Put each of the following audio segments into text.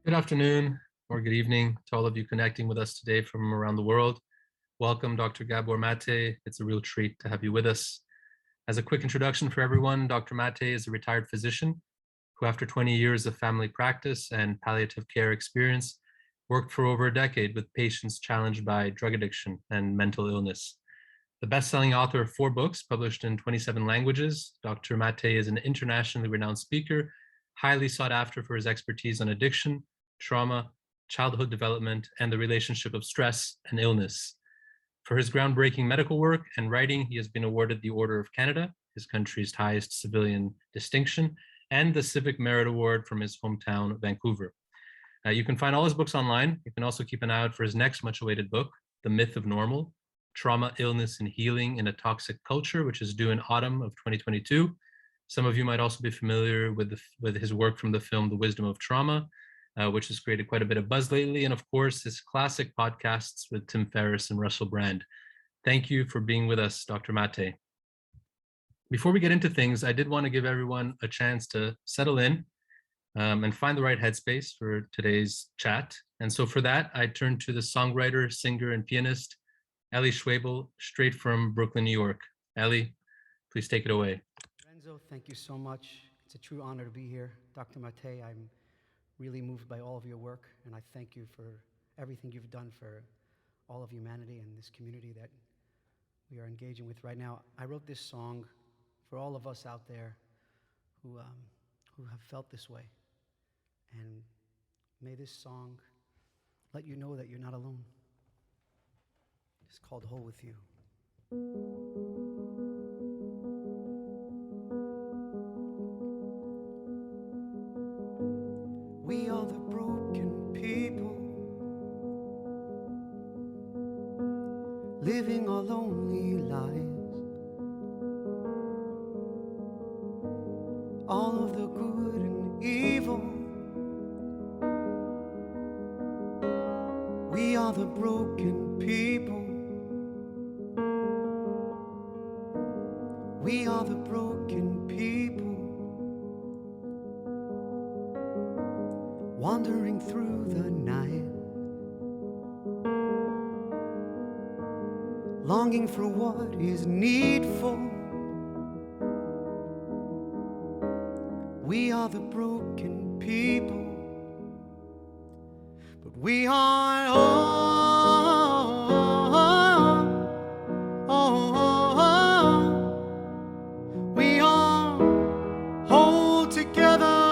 Good afternoon or good evening to all of you connecting with us today from around the world. Welcome, Dr. Gabor Maté. It's a real treat to have you with us. As a quick introduction for everyone, Dr. Maté is a retired physician who, after 20 years of family practice and palliative care experience, worked for over a decade with patients challenged by drug addiction and mental illness. The best-selling author of 4 books published in 27 languages, Dr. Maté is an internationally renowned speaker, highly sought after for his expertise on addiction, trauma, childhood development, and the relationship of stress and illness. For his groundbreaking medical work and writing, he has been awarded the Order of Canada, his country's highest civilian distinction, and the Civic Merit Award from his hometown, Vancouver. You can find all his books online. You can also keep an eye out for his next much-awaited book, The Myth of Normal, Trauma, Illness, and Healing in a Toxic Culture, which is due in autumn of 2022. Some of you might also be familiar with his work from the film The Wisdom of Trauma, which has created quite a bit of buzz lately, and of course, his classic podcasts with Tim Ferriss and Russell Brand. Thank you for being with us, Dr. Maté. Before we get into things, I did want to give everyone a chance to settle in and find the right headspace for today's chat. And so for that, I turn to the songwriter, singer, and pianist, Ellie Schwebel, straight from Brooklyn, New York. Ellie, please take it away. Lorenzo, thank you so much. It's a true honor to be here. Dr. Maté, I'm really moved by all of your work, and I thank you for everything you've done for all of humanity and this community that we are engaging with right now. I wrote this song for all of us out there who have felt this way, and may this song let you know that you're not alone. It's called Whole With You. We are the broken people, living our lonely lives. All of the good and evil. We are the broken people. We are the broken people. Wandering through the night, longing for what is needful. We are the broken people, but we are we are whole together.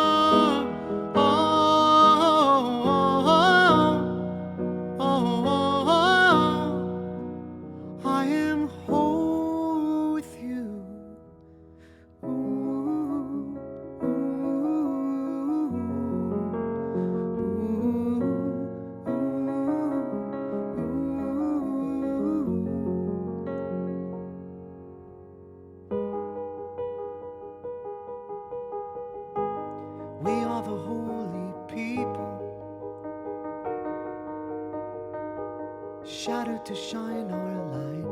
I am whole with you. We are the holy people, shattered to shine our light.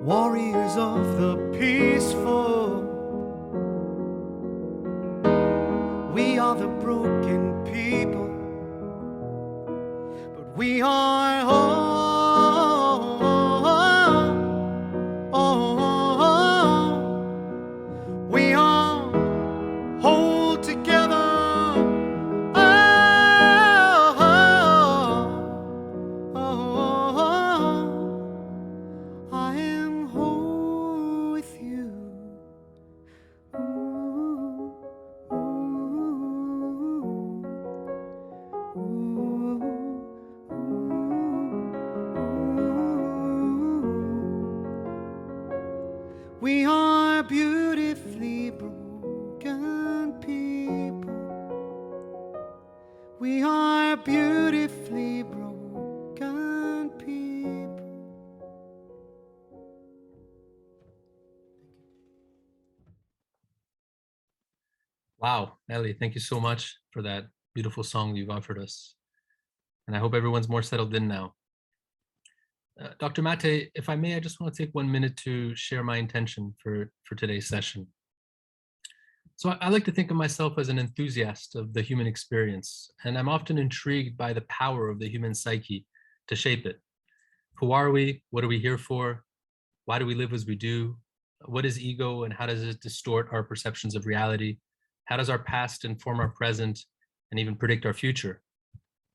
Warriors of the peaceful. We are the broken people, but we are whole. We are whole together. I am whole with you. We are beautifully broken people. We are beautifully broken people. Wow, Ellie, thank you so much for that beautiful song you've offered us. And I hope everyone's more settled in now. Dr. Maté, if I may, I just want to take 1 minute to share my intention for today's session. So I like to think of myself as an enthusiast of the human experience, and I'm often intrigued by the power of the human psyche to shape it. Who are we? What are we here for? Why do we live as we do? What is ego and how does it distort our perceptions of reality? How does our past inform our present and even predict our future?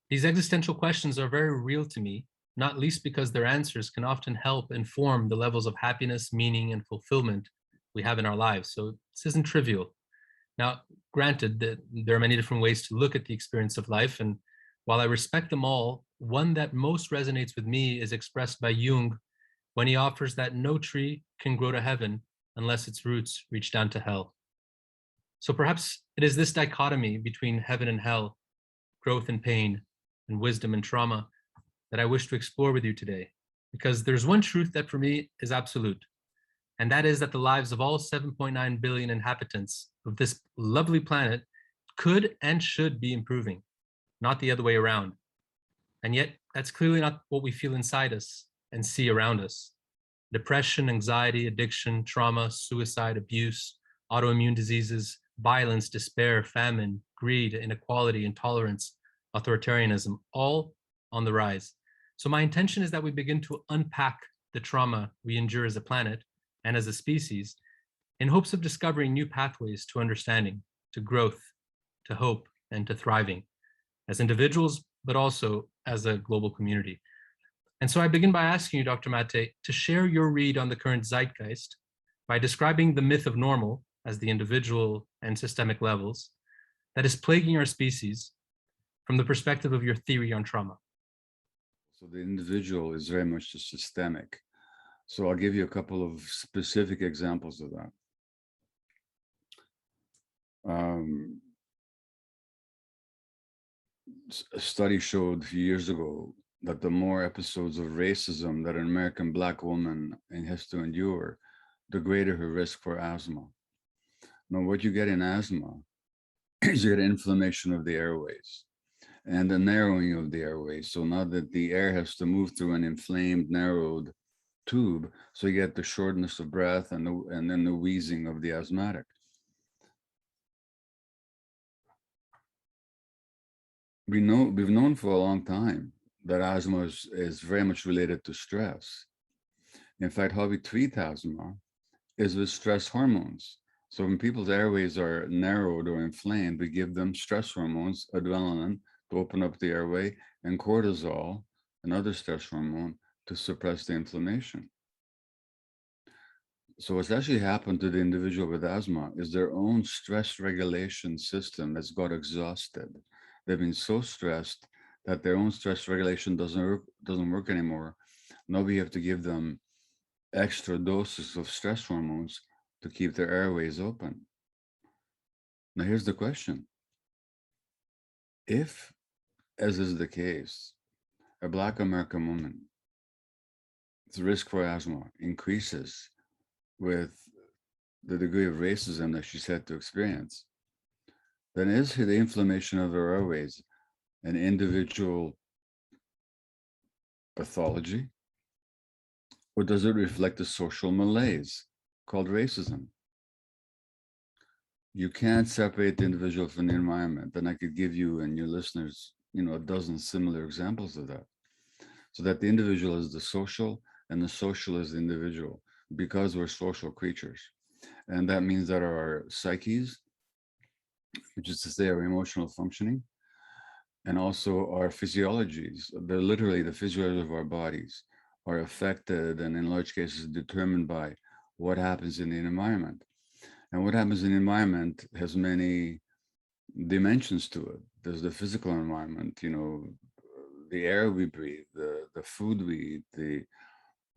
These existential questions are very real to me, not least because their answers can often help inform the levels of happiness, meaning, and fulfillment we have in our lives. So this isn't trivial. Now, granted that there are many different ways to look at the experience of life, and while I respect them all, one that most resonates with me is expressed by Jung when he offers that no tree can grow to heaven unless its roots reach down to hell. So perhaps it is this dichotomy between heaven and hell, growth and pain, and wisdom and trauma that I wish to explore with you today. Because there's one truth that for me is absolute, and that is that the lives of all 7.9 billion inhabitants of this lovely planet could and should be improving, not the other way around. And yet, that's clearly not what we feel inside us and see around us. Depression, anxiety, addiction, trauma, suicide, abuse, autoimmune diseases, violence, despair, famine, greed, inequality, intolerance, authoritarianism, all on the rise. So my intention is that we begin to unpack the trauma we endure as a planet and as a species in hopes of discovering new pathways to understanding, to growth, to hope, and to thriving as individuals, but also as a global community. And so I begin by asking you, Dr. Maté, to share your read on the current zeitgeist by describing the myth of normal as the individual and systemic levels that is plaguing our species from the perspective of your theory on trauma. So the individual is very much the systemic. So I'll give you a couple of specific examples of that. A study showed a few years ago that the more episodes of racism that an American Black woman has to endure, the greater her risk for asthma. Now, what you get in asthma is you get inflammation of the airways and the narrowing of the airways. So now that the air has to move through an inflamed, narrowed tube, so you get the shortness of breath and then the wheezing of the asthmatic. We've known for a long time that asthma is very much related to stress. In fact, how we treat asthma is with stress hormones. So when people's airways are narrowed or inflamed, we give them stress hormones, adrenaline to open up the airway, and cortisol, another stress hormone, to suppress the inflammation. So what's actually happened to the individual with asthma is their own stress regulation system has got exhausted. They've been so stressed that their own stress regulation doesn't work anymore. Now we have to give them extra doses of stress hormones to keep their airways open. Now here's the question. If, as is the case, a Black American woman's risk for asthma increases with the degree of racism that she's had to experience, then is the inflammation of her airways an individual pathology, or does it reflect a social malaise called racism? You can't separate the individual from the environment, and I could give you and your listeners, a dozen similar examples of that. So that the individual is the social and the social is the individual, because we're social creatures. And that means that our psyches, which is to say our emotional functioning, and also our physiologies, they're literally the physiology of our bodies, are affected and in large cases determined by what happens in the environment. And what happens in the environment has many dimensions to it. There's the physical environment, the air we breathe, the food we eat,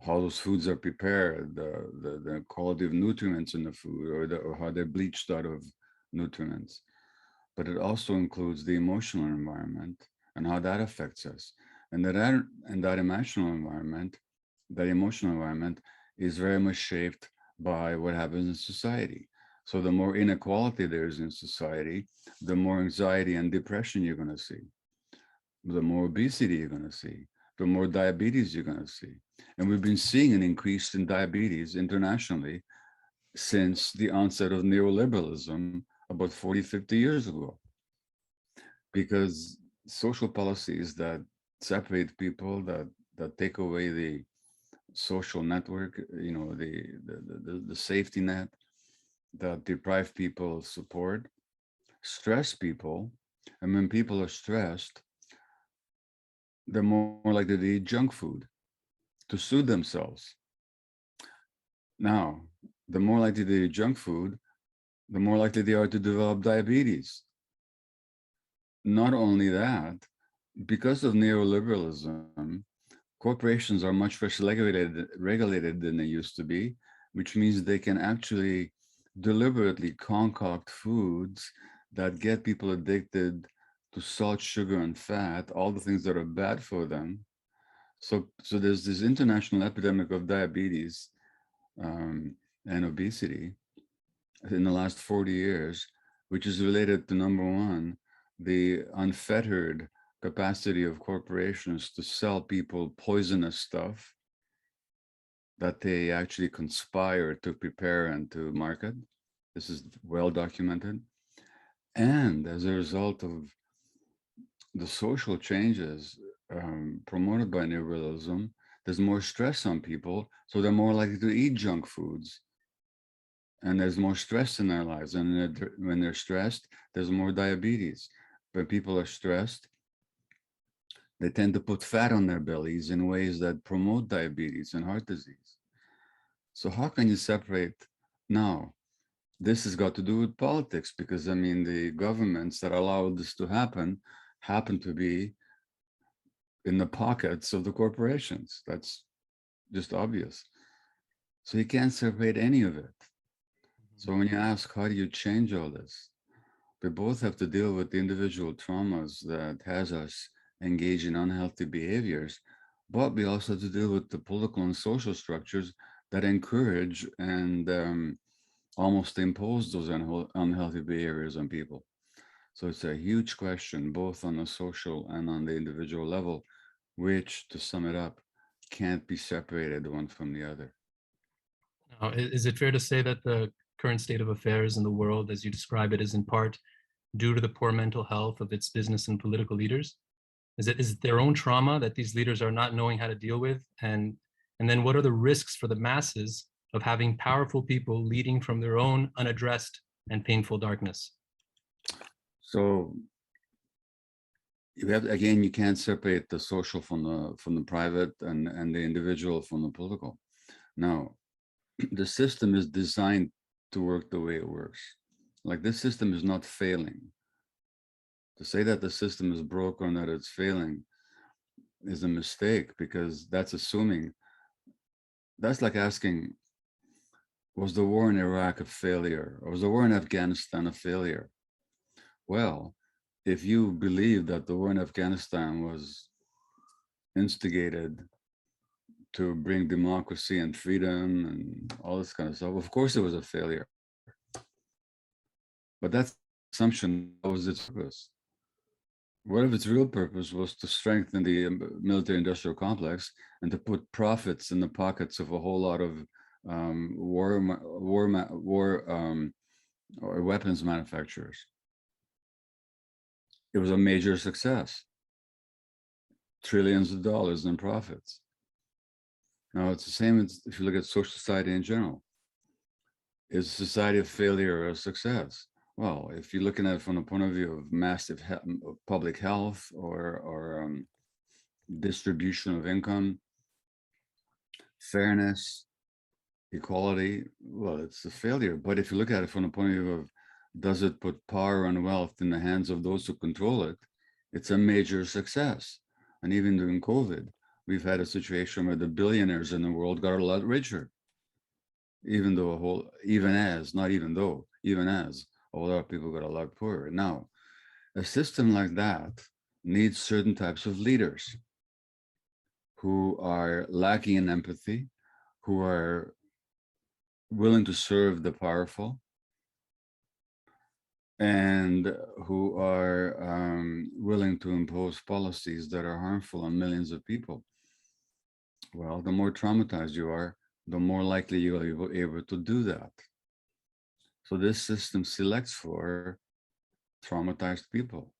how those foods are prepared, the quality of nutrients in the food, or how they're bleached out of nutrients. But it also includes the emotional environment and how that affects us. And that emotional environment is very much shaped by what happens in society. So the more inequality there is in society, the more anxiety and depression you're going to see, the more obesity you're going to see, the more diabetes you're going to see. And we've been seeing an increase in diabetes internationally since the onset of neoliberalism about 40, 50 years ago, because social policies that separate people, that take away the social network, the safety net, that deprive people of support, stress people. And when people are stressed, they're more likely to eat junk food to soothe themselves. Now, the more likely they eat junk food, the more likely they are to develop diabetes. Not only that, because of neoliberalism, corporations are much less regulated than they used to be, which means they can actually deliberately concoct foods that get people addicted to salt, sugar, and fat, all the things that are bad for them. So there's this international epidemic of diabetes and obesity in the last 40 years, which is related to number one, the unfettered capacity of corporations to sell people poisonous stuff that they actually conspire to prepare and to market. This is well documented. And as a result of the social changes promoted by neoliberalism, there's more stress on people, so they're more likely to eat junk foods. And there's more stress in their lives. And when they're stressed, there's more diabetes. When people are stressed, they tend to put fat on their bellies in ways that promote diabetes and heart disease. So how can you separate now? This has got to do with politics, because I mean, the governments that allow this to happen to be in the pockets of the corporations. That's just obvious. So you can't separate any of it. So when you ask, how do you change all this? We both have to deal with the individual traumas that has us engage in unhealthy behaviors, but we also have to deal with the political and social structures that encourage and almost impose those unhealthy behaviors on people. So it's a huge question, both on the social and on the individual level, which, to sum it up, can't be separated one from the other. Now, is it fair to say that the current state of affairs in the world, as you describe it, is in part due to the poor mental health of its business and political leaders? Is it their own trauma that these leaders are not knowing how to deal with? And then what are the risks for the masses of having powerful people leading from their own unaddressed and painful darkness? So you have, again, you can't separate the social from the private and the individual from the political. Now, the system is designed to work the way it works. Like, this system is not failing. To say that the system is broken, that it's failing, is a mistake, because that's assuming, that's like asking, was the war in Iraq a failure? Or was the war in Afghanistan a failure? Well, if you believe that the war in Afghanistan was instigated to bring democracy and freedom and all this kind of stuff, of course it was a failure. But that's assumption. That was its purpose. What if its real purpose was to strengthen the military-industrial complex and to put profits in the pockets of a whole lot of or weapons manufacturers? It was a major success. Trillions of dollars in profits. Now, it's the same as if you look at social society in general. Is society a failure or a success? Well, if you're looking at it from the point of view of massive public health or distribution of income, fairness, equality, well, it's a failure. But if you look at it from the point of view of, does it put power and wealth in the hands of those who control it, it's a major success. And even during COVID, we've had a situation where the billionaires in the world got a lot richer, even as a lot of people got a lot poorer. Now, a system like that needs certain types of leaders who are lacking in empathy, who are willing to serve the powerful, and who are willing to impose policies that are harmful on millions of people. Well, the more traumatized you are, the more likely you are able to do that. So this system selects for traumatized people.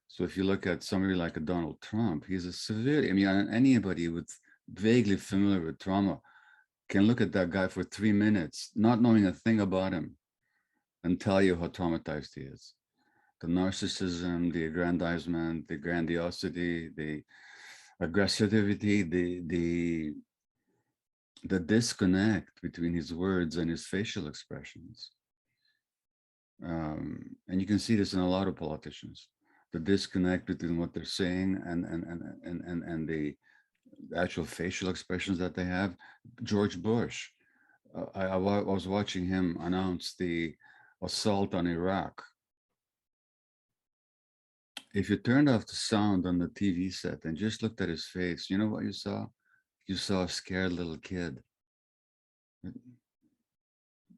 So if you look at somebody like a Donald Trump, he's a severe, I mean, anybody with vaguely familiar with trauma can look at that guy for 3 minutes, not knowing a thing about him, and tell you how traumatized he is. The narcissism, the aggrandizement, the grandiosity, the aggressivity, the disconnect between his words and his facial expressions. And you can see this in a lot of politicians. The disconnect between what they're saying and the actual facial expressions that they have. George Bush, I was watching him announce the assault on Iraq. If you turned off the sound on the TV set and just looked at his face, you know what you saw? You saw a scared little kid.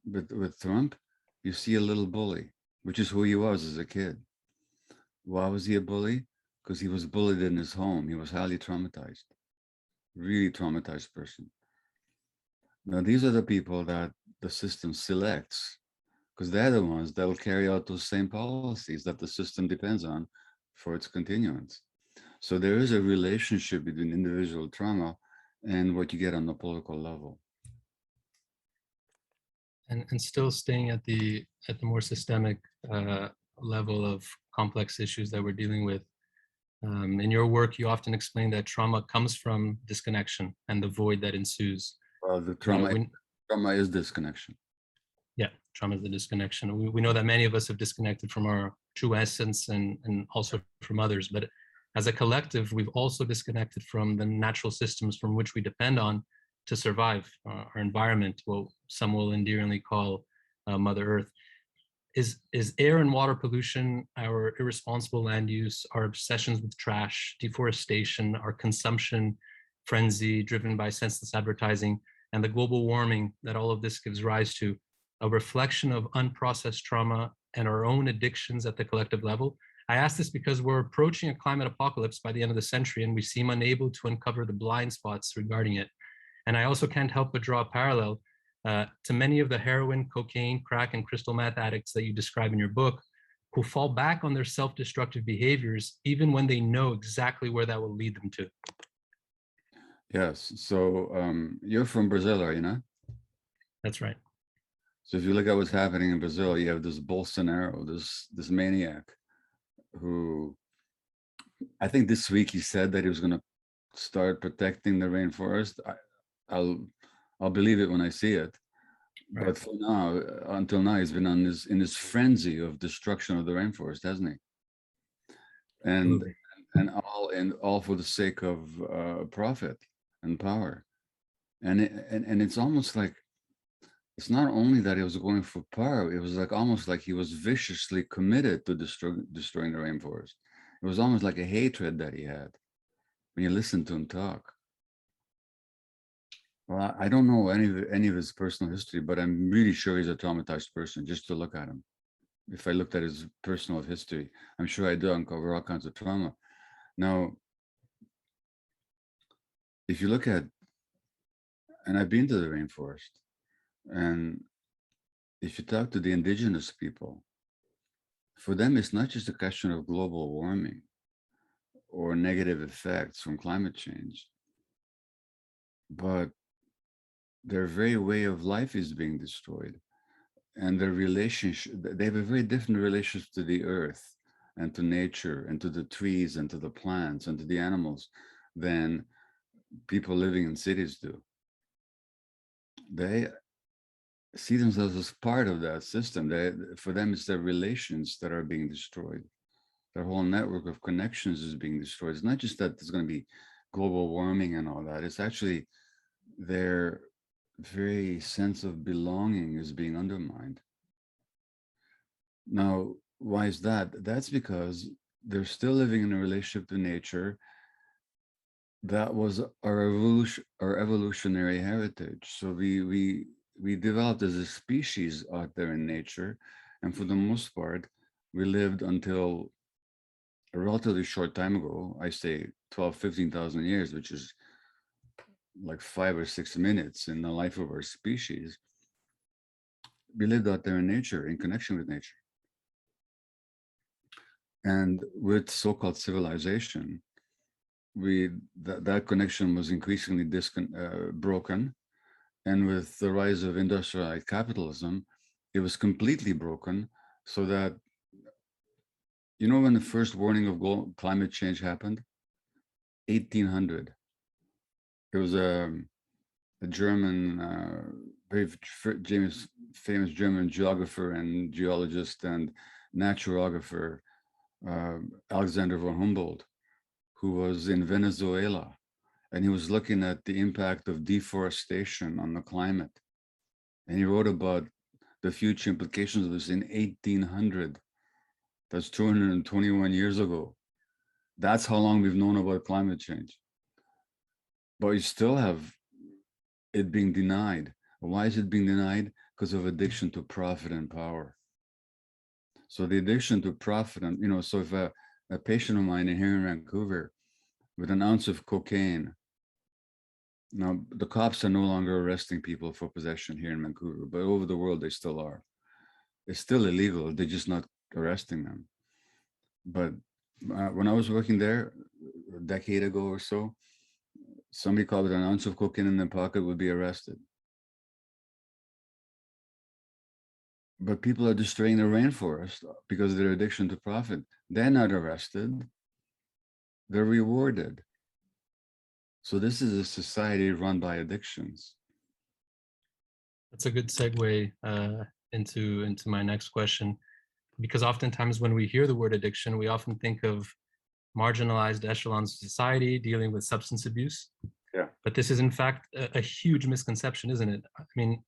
But with Trump, you see a little bully, which is who he was as a kid. Why was he a bully? Because he was bullied in his home. He was highly traumatized, really traumatized person. Now, these are the people that the system selects because they're the ones that will carry out those same policies that the system depends on for its continuance. So there is a relationship between individual trauma and what you get on the political level. And still staying at the more systemic level of complex issues that we're dealing with. In your work, you often explain that trauma comes from disconnection and the void that ensues. Well, the trauma is disconnection. Yeah, trauma is the disconnection. We know that many of us have disconnected from our true essence and also from others. But as a collective, we've also disconnected from the natural systems from which we depend on to survive, our environment, what some will endearingly call Mother Earth. Is air and water pollution, our irresponsible land use, our obsessions with trash, deforestation, our consumption frenzy driven by senseless advertising, and the global warming that all of this gives rise to, a reflection of unprocessed trauma and our own addictions at the collective level? I ask this because we're approaching a climate apocalypse by the end of the century, and we seem unable to uncover the blind spots regarding it. And I also can't help but draw a parallel to many of the heroin, cocaine, crack, and crystal meth addicts that you describe in your book, who fall back on their self-destructive behaviors, even when they know exactly where that will lead them to. Yes. So you're from Brazil, are you not? That's right. So if you look at what's happening in Brazil, you have this Bolsonaro, this maniac, who I think this week he said that he was going to start protecting the rainforest. I'll believe it when I see it. Right. But for now, until now, he's been in this frenzy of destruction of the rainforest, hasn't he? And all for the sake of profit and power. And it's almost like, it's not only that he was going for power, it was like almost like he was viciously committed to destroying the rainforest. It was almost like a hatred that he had when you listen to him talk. Well, I don't know any of his personal history, but I'm really sure he's a traumatized person just to look at him. If I looked at his personal history, I'm sure I do uncover all kinds of trauma. Now, if you look at, and I've been to the rainforest, and if you talk to the indigenous people, for them, it's not just a question of global warming or negative effects from climate change, but their very way of life is being destroyed. And their relationship, they have a very different relationship to the earth and to nature and to the trees and to the plants and to the animals than people living in cities do. They see themselves as part of that system. For them, it's their relations that are being destroyed. Their whole network of connections is being destroyed. It's not just that there's going to be global warming and all that. It's actually their very sense of belonging is being undermined. Now, why is that? That's because they're still living in a relationship to nature that was our evolutionary heritage. So we developed as a species out there in nature, and for the most part, we lived until a relatively short time ago. I say 12, 15,000 years, which is like 5 or 6 minutes in the life of our species. we lived out there in nature, in connection with nature. And with so-called civilization, that connection was increasingly broken. And with the rise of industrialized capitalism, it was completely broken. So that, you know, when the first warning of climate change happened, 1800, it was a German, famous German geographer and geologist and naturographer, Alexander von Humboldt, who was in Venezuela, and he was looking at the impact of deforestation on the climate. And he wrote about the future implications of this in 1800. That's 221 years ago. That's how long we've known about climate change. But you still have it being denied. Why is it being denied? Because of addiction to profit and power. So the addiction to profit, and, you know, so if a patient of mine here in Vancouver with an ounce of cocaine, now the cops are no longer arresting people for possession here in Vancouver, but over the world they still are. It's still illegal. They're just not arresting them. But when I was working there a decade ago or so, somebody caught with an ounce of cocaine in their pocket would be arrested. But people are destroying the rainforest because of their addiction to profit. They're not arrested. They're rewarded. So this is a society run by addictions. That's a good segue into my next question, because oftentimes when we hear the word addiction, we often think of marginalized echelons of society dealing with substance abuse. Yeah. But this is in fact a huge misconception, isn't it? I mean,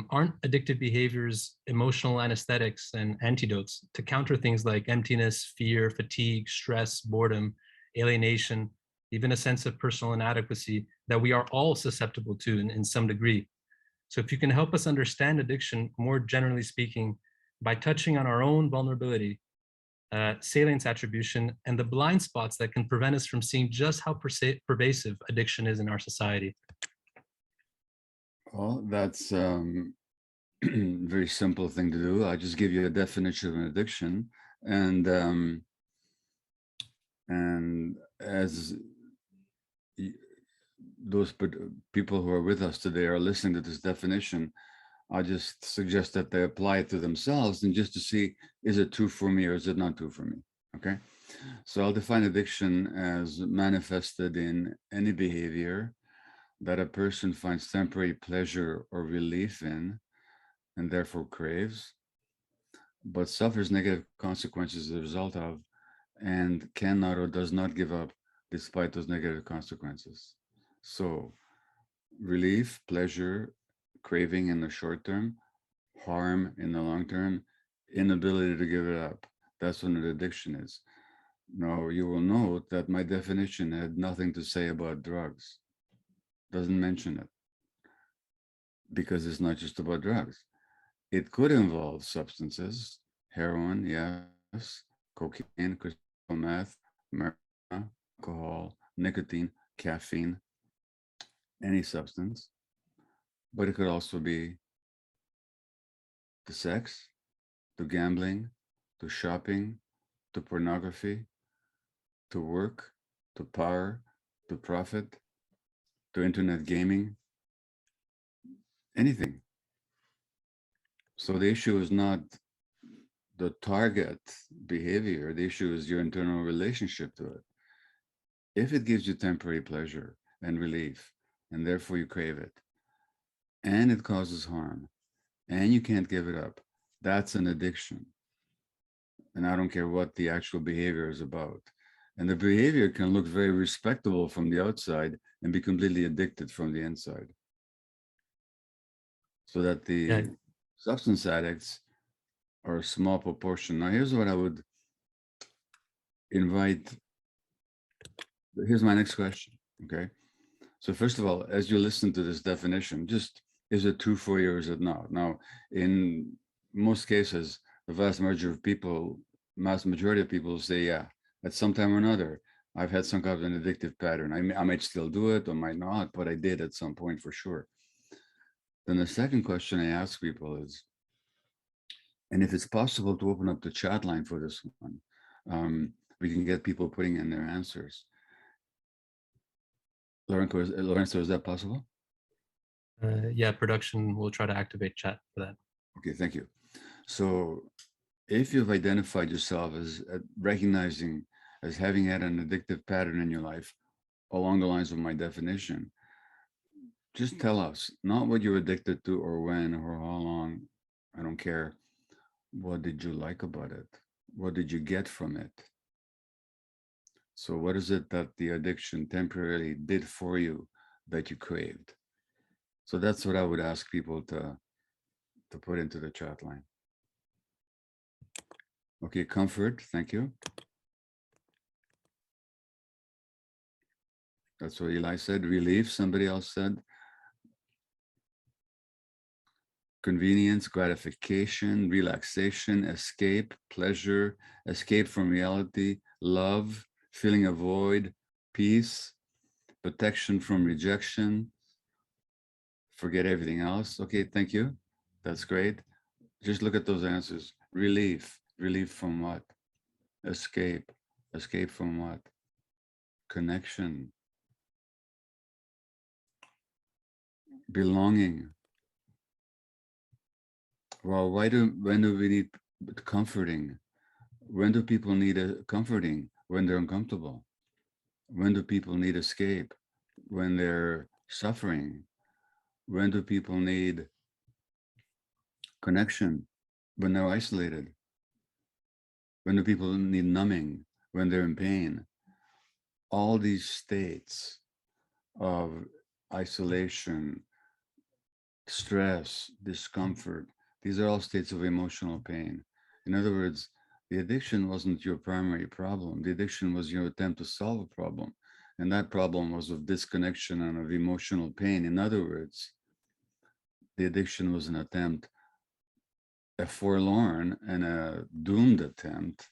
aren't addictive behaviors emotional anesthetics and antidotes to counter things like emptiness, fear, fatigue, stress, boredom, alienation, even a sense of personal inadequacy that we are all susceptible to in some degree? So if you can help us understand addiction more generally speaking by touching on our own vulnerability, salience attribution, and the blind spots that can prevent us from seeing just how pervasive addiction is in our society. Well, that's very simple thing to do. I just give you a definition of an addiction, and as those people who are with us today are listening to this definition, I just suggest that they apply it to themselves and just to see, is it true for me or is it not true for me? Okay, so I'll define addiction as manifested in any behavior that a person finds temporary pleasure or relief in and therefore craves, but suffers negative consequences as a result of, and cannot or does not give up despite those negative consequences. So relief, pleasure, craving in the short term, harm in the long term, inability to give it up. That's what an addiction is. Now, you will note that my definition had nothing to say about drugs. Doesn't mention it because it's not just about drugs. It could involve substances, heroin, yes, cocaine, crystal meth, marijuana, alcohol, nicotine, caffeine, any substance. But it could also be to sex, to gambling, to shopping, to pornography, to work, to power, to profit, to internet gaming, anything. So the issue is not the target behavior, the issue is your internal relationship to it. If it gives you temporary pleasure and relief, and therefore you crave it, and it causes harm, and you can't give it up, that's an addiction. And I don't care what the actual behavior is about. And the behavior can look very respectable from the outside and be completely addicted from the inside. So that the substance addicts are a small proportion. Now, here's what I would invite. Here's my next question. Okay. So first of all, as you listen to this definition, just is it true for you or is it not? Now, in most cases, the vast majority of people say, yeah, at some time or another, I've had some kind of an addictive pattern. I might still do it or might not, but I did at some point for sure. Then the second question I ask people is, and if it's possible to open up the chat line for this one, we can get people putting in their answers. Lourenço, is that possible? Yeah, production will try to activate chat for that. Okay, thank you. So if you've identified yourself as recognizing as having had an addictive pattern in your life along the lines of my definition, just tell us, not what you're addicted to or when or how long, I don't care. What did you like about it? What did you get from it? So what is it that the addiction temporarily did for you that you craved? So that's what I would ask people to put into the chat line. Okay, comfort, thank you. That's what Eli said. Relief, somebody else said. Convenience, gratification, relaxation, escape, pleasure, escape from reality, love, filling a void, peace, protection from rejection, forget everything else. Okay, thank you. That's great. Just look at those answers. Relief, relief from what? Escape, escape from what? Connection, belonging. Well, when do we need comforting? When do people need a comforting? When they're uncomfortable? When do people need escape? When they're suffering? When do people need connection? When they're isolated? When do people need numbing? When they're in pain? All these states of isolation, stress, discomfort, these are all states of emotional pain. In other words, the addiction wasn't your primary problem. The addiction was your attempt to solve a problem. And that problem was of disconnection and of emotional pain. In other words, the addiction was an attempt, a forlorn and a doomed attempt,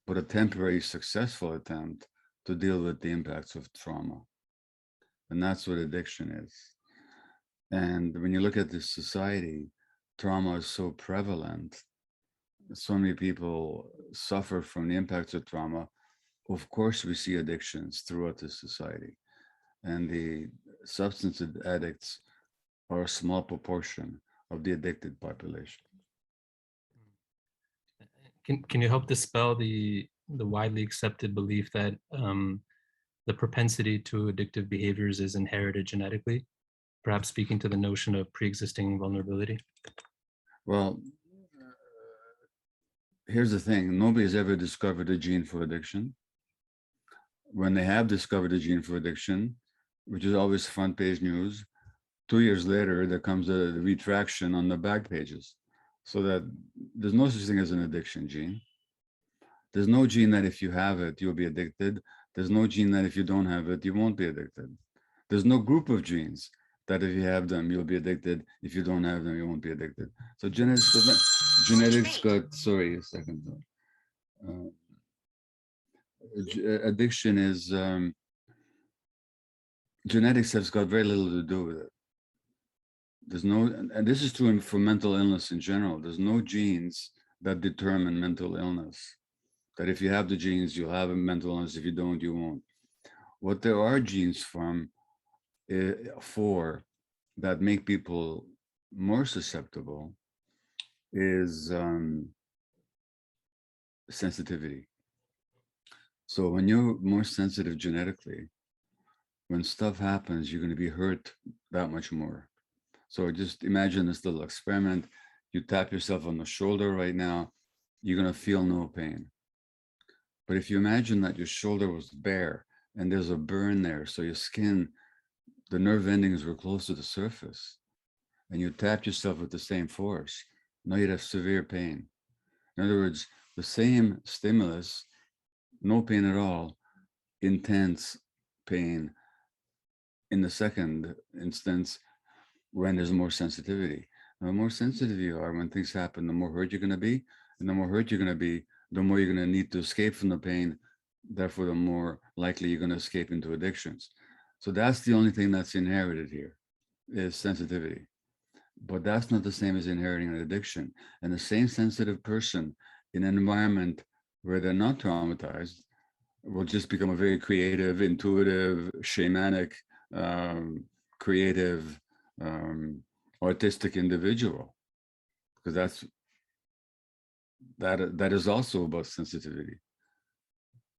but a temporary successful attempt to deal with the impacts of trauma. And that's what addiction is. And when you look at this society, trauma is so prevalent. So many people suffer from the impacts of trauma. Of course, we see addictions throughout this society. And the substance addicts are a small proportion of the addicted population. Can you help dispel the widely accepted belief that the propensity to addictive behaviors is inherited genetically? Perhaps speaking to the notion of pre-existing vulnerability. Well, here's the thing. Nobody's ever discovered a gene for addiction. When they have discovered a gene for addiction, which is always front page news, 2 years later, there comes a retraction on the back pages. So that there's no such thing as an addiction gene. There's no gene that if you have it, you'll be addicted. There's no gene that if you don't have it, you won't be addicted. There's no group of genes that if you have them, you'll be addicted. If you don't have them, you won't be addicted. So genetics got, sorry, a second. Addiction is, genetics has got very little to do with it. There's no, and this is true for mental illness in general. There's no genes that determine mental illness. That if you have the genes, you'll have a mental illness. If you don't, you won't. What there are genes for that make people more susceptible is sensitivity. So when you're more sensitive genetically, when stuff happens, you're going to be hurt that much more. So just imagine this little experiment. You tap yourself on the shoulder right now, you're going to feel no pain. But if you imagine that your shoulder was bare and there's a burn there, so your skin, the nerve endings were close to the surface, and you tapped yourself with the same force, now you'd have severe pain. In other words, the same stimulus, no pain at all, intense pain in the second instance when there's more sensitivity. And the more sensitive you are when things happen, the more hurt you're going to be. And the more hurt you're going to be, the more you're going to need to escape from the pain. Therefore, the more likely you're going to escape into addictions. So that's the only thing that's inherited here is sensitivity. but that's not the same as inheriting an addiction. And the same sensitive person in an environment where they're not traumatized will just become a very creative, intuitive, shamanic, um, creative, artistic individual, because that is also about sensitivity.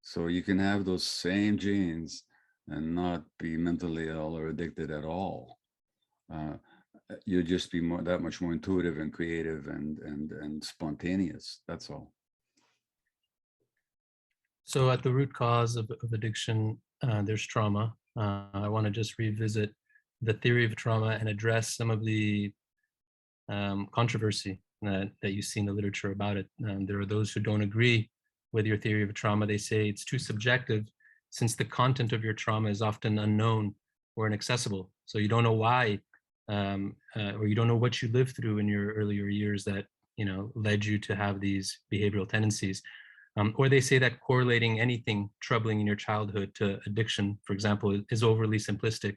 So you can have those same genes and not be mentally ill or addicted at all. Uh, you'll just be that much more intuitive and creative and spontaneous. That's all. So at the root cause of addiction, there's trauma. I want to just revisit the theory of trauma and address some of the controversy that you see in the literature about it. There are those who don't agree with your theory of trauma. They say it's too subjective since the content of your trauma is often unknown or inaccessible. So you don't know why, or you don't know what you lived through in your earlier years that led you to have these behavioral tendencies. Or they say that correlating anything troubling in your childhood to addiction, for example, is overly simplistic,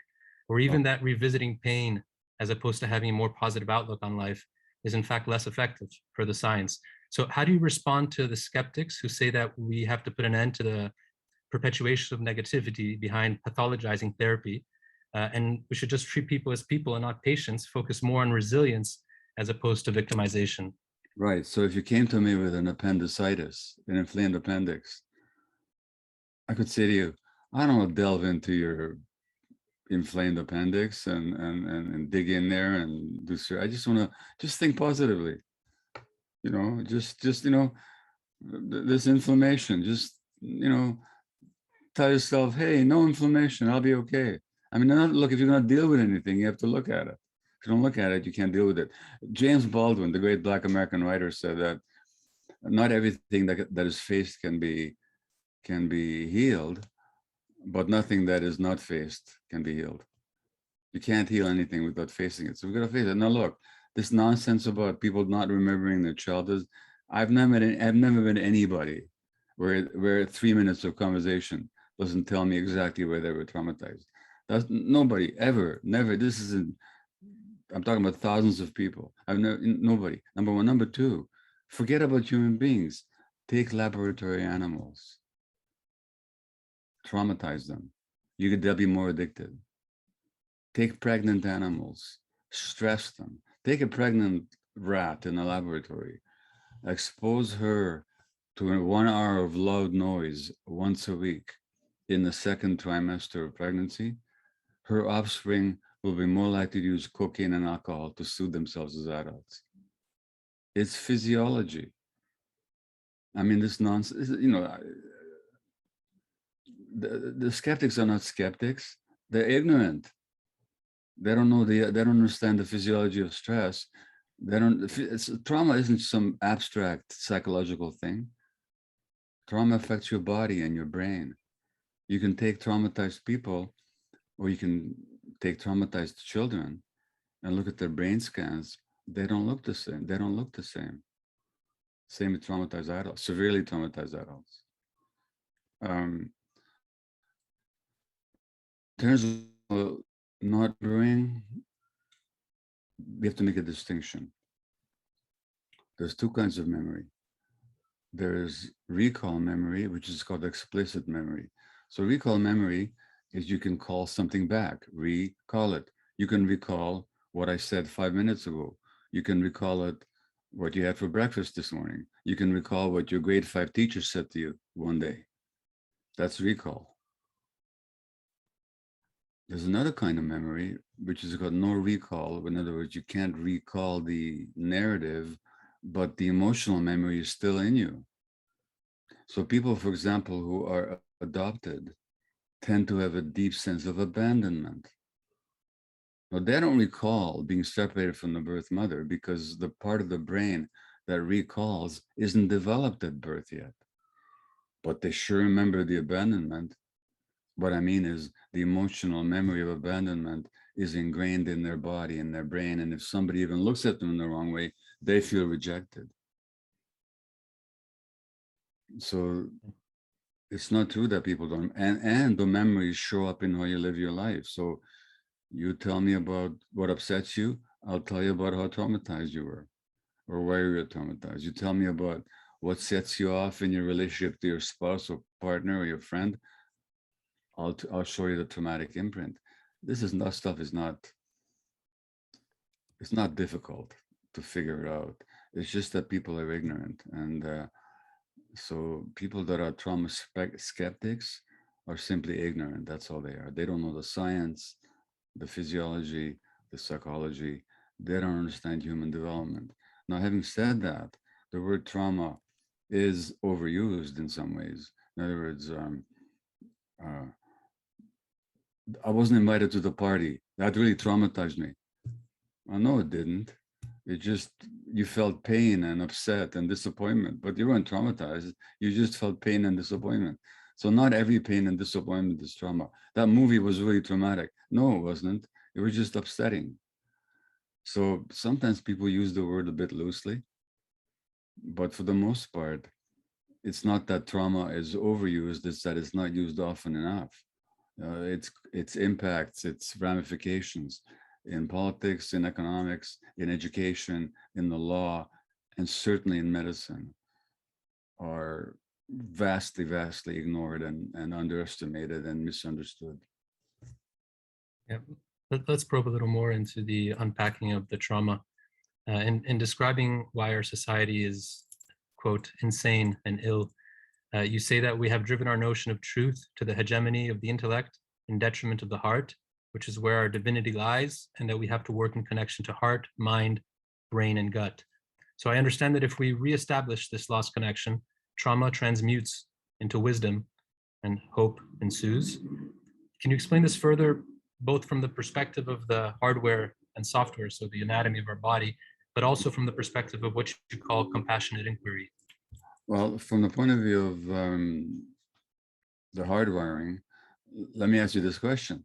or even that revisiting pain as opposed to having a more positive outlook on life is in fact less effective for the science. So how do you respond to the skeptics who say that we have to put an end to the perpetuation of negativity behind pathologizing therapy, and we should just treat people as people and not patients, focus more on resilience as opposed to victimization? Right. So if you came to me with an appendicitis, an inflamed appendix, I could say to you, I don't want to delve into your inflamed appendix and dig in there and do. I just want to just think positively. Just this inflammation. Just tell yourself, hey, no inflammation. I'll be okay. I mean, look, if you're going to deal with anything, you have to look at it. If you don't look at it, you can't deal with it. James Baldwin, the great Black American writer, said that not everything that is faced can be healed, but nothing that is not faced can be healed. You can't heal anything without facing it. So we've got to face it. Now, look, this nonsense about people not remembering their childhood, I've never met anybody where 3 minutes of conversation doesn't tell me exactly where they were traumatized. That's nobody ever, never. This isn't. I'm talking about thousands of people. I've never nobody. Number one. Number two, forget about human beings. Take laboratory animals. Traumatize them. They'll be more addicted. Take pregnant animals, stress them. Take a pregnant rat in a laboratory, expose her to 1 hour of loud noise once a week in the second trimester of pregnancy. Her offspring will be more likely to use cocaine and alcohol to soothe themselves as adults. It's physiology. I mean, this nonsense, the skeptics are not skeptics. They're ignorant. They don't know they don't understand the physiology of stress. Trauma isn't some abstract psychological thing. Trauma affects your body and your brain. You can take traumatized people, or you can take traumatized children and look at their brain scans. They don't look the same. They don't look the same. Same with traumatized adults, severely traumatized adults. In terms of not brewing, we have to make a distinction. There's two kinds of memory. There's recall memory, which is called explicit memory. So recall memory is you can call something back, recall it. You can recall what I said 5 minutes ago. You can recall it, what you had for breakfast this morning. You can recall what your grade 5 teacher said to you one day. That's recall. There's another kind of memory, which is called no recall. In other words, you can't recall the narrative, but the emotional memory is still in you. So people, for example, who are adopted tend to have a deep sense of abandonment. Now, they don't recall being separated from the birth mother because the part of the brain that recalls isn't developed at birth yet. But they sure remember the abandonment. What I mean is the emotional memory of abandonment is ingrained in their body, in their brain. And if somebody even looks at them in the wrong way, they feel rejected. So it's not true that people don't, and the memories show up in how you live your life. So you tell me about what upsets you, I'll tell you about how traumatized you were or why you were traumatized. You tell me about what sets you off in your relationship to your spouse or partner or your friend. I'll show you the traumatic imprint. This is not stuff is not it's not difficult to figure it out. It's just that people are ignorant, and so people that are trauma skeptics are simply ignorant. That's all they are. They don't know the science, the physiology, the psychology. They don't understand human development. Now, having said that, the word trauma is overused in some ways. In other words, uh, I wasn't invited to the party. That really traumatized me. No, it didn't. It just, you felt pain and upset and disappointment, but you weren't traumatized. You just felt pain and disappointment. So not every pain and disappointment is trauma. That movie was really traumatic. No, it wasn't. It was just upsetting. So sometimes people use the word a bit loosely, but for the most part, it's not that trauma is overused, it's that it's not used often enough. Its impacts, its ramifications in politics, in economics, in education, in the law, and certainly in medicine are vastly, vastly ignored and underestimated and misunderstood. Yeah. Let's probe a little more into the unpacking of the trauma. In describing why our society is, quote, insane and ill, you say that we have driven our notion of truth to the hegemony of the intellect in detriment of the heart, which is where our divinity lies, and that we have to work in connection to heart, mind, brain, and gut. So I understand that if we reestablish this lost connection, trauma transmutes into wisdom and hope ensues. Can you explain this further, both from the perspective of the hardware and software, so the anatomy of our body, but also from the perspective of what you call compassionate inquiry? Well, from the point of view of the hardwiring, let me ask you this question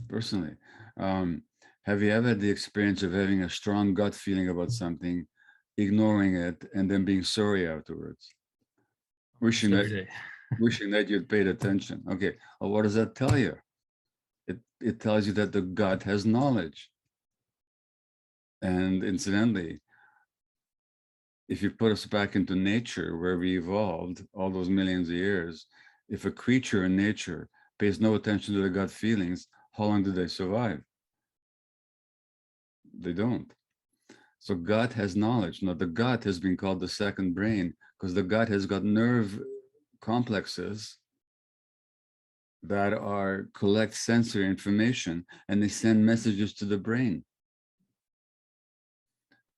personally. Um, have you ever had the experience of having a strong gut feeling about something, ignoring it, and then being sorry afterwards? Wishing Every that day. wishing that you'd paid attention. Okay, well, what does that tell you? It tells you that the gut has knowledge. And incidentally, if you put us back into nature where we evolved all those millions of years, if a creature in nature pays no attention to the gut feelings, how long do they survive? They don't. So gut has knowledge. Now the gut has been called the second brain because the gut has got nerve complexes that are collect sensory information and they send messages to the brain.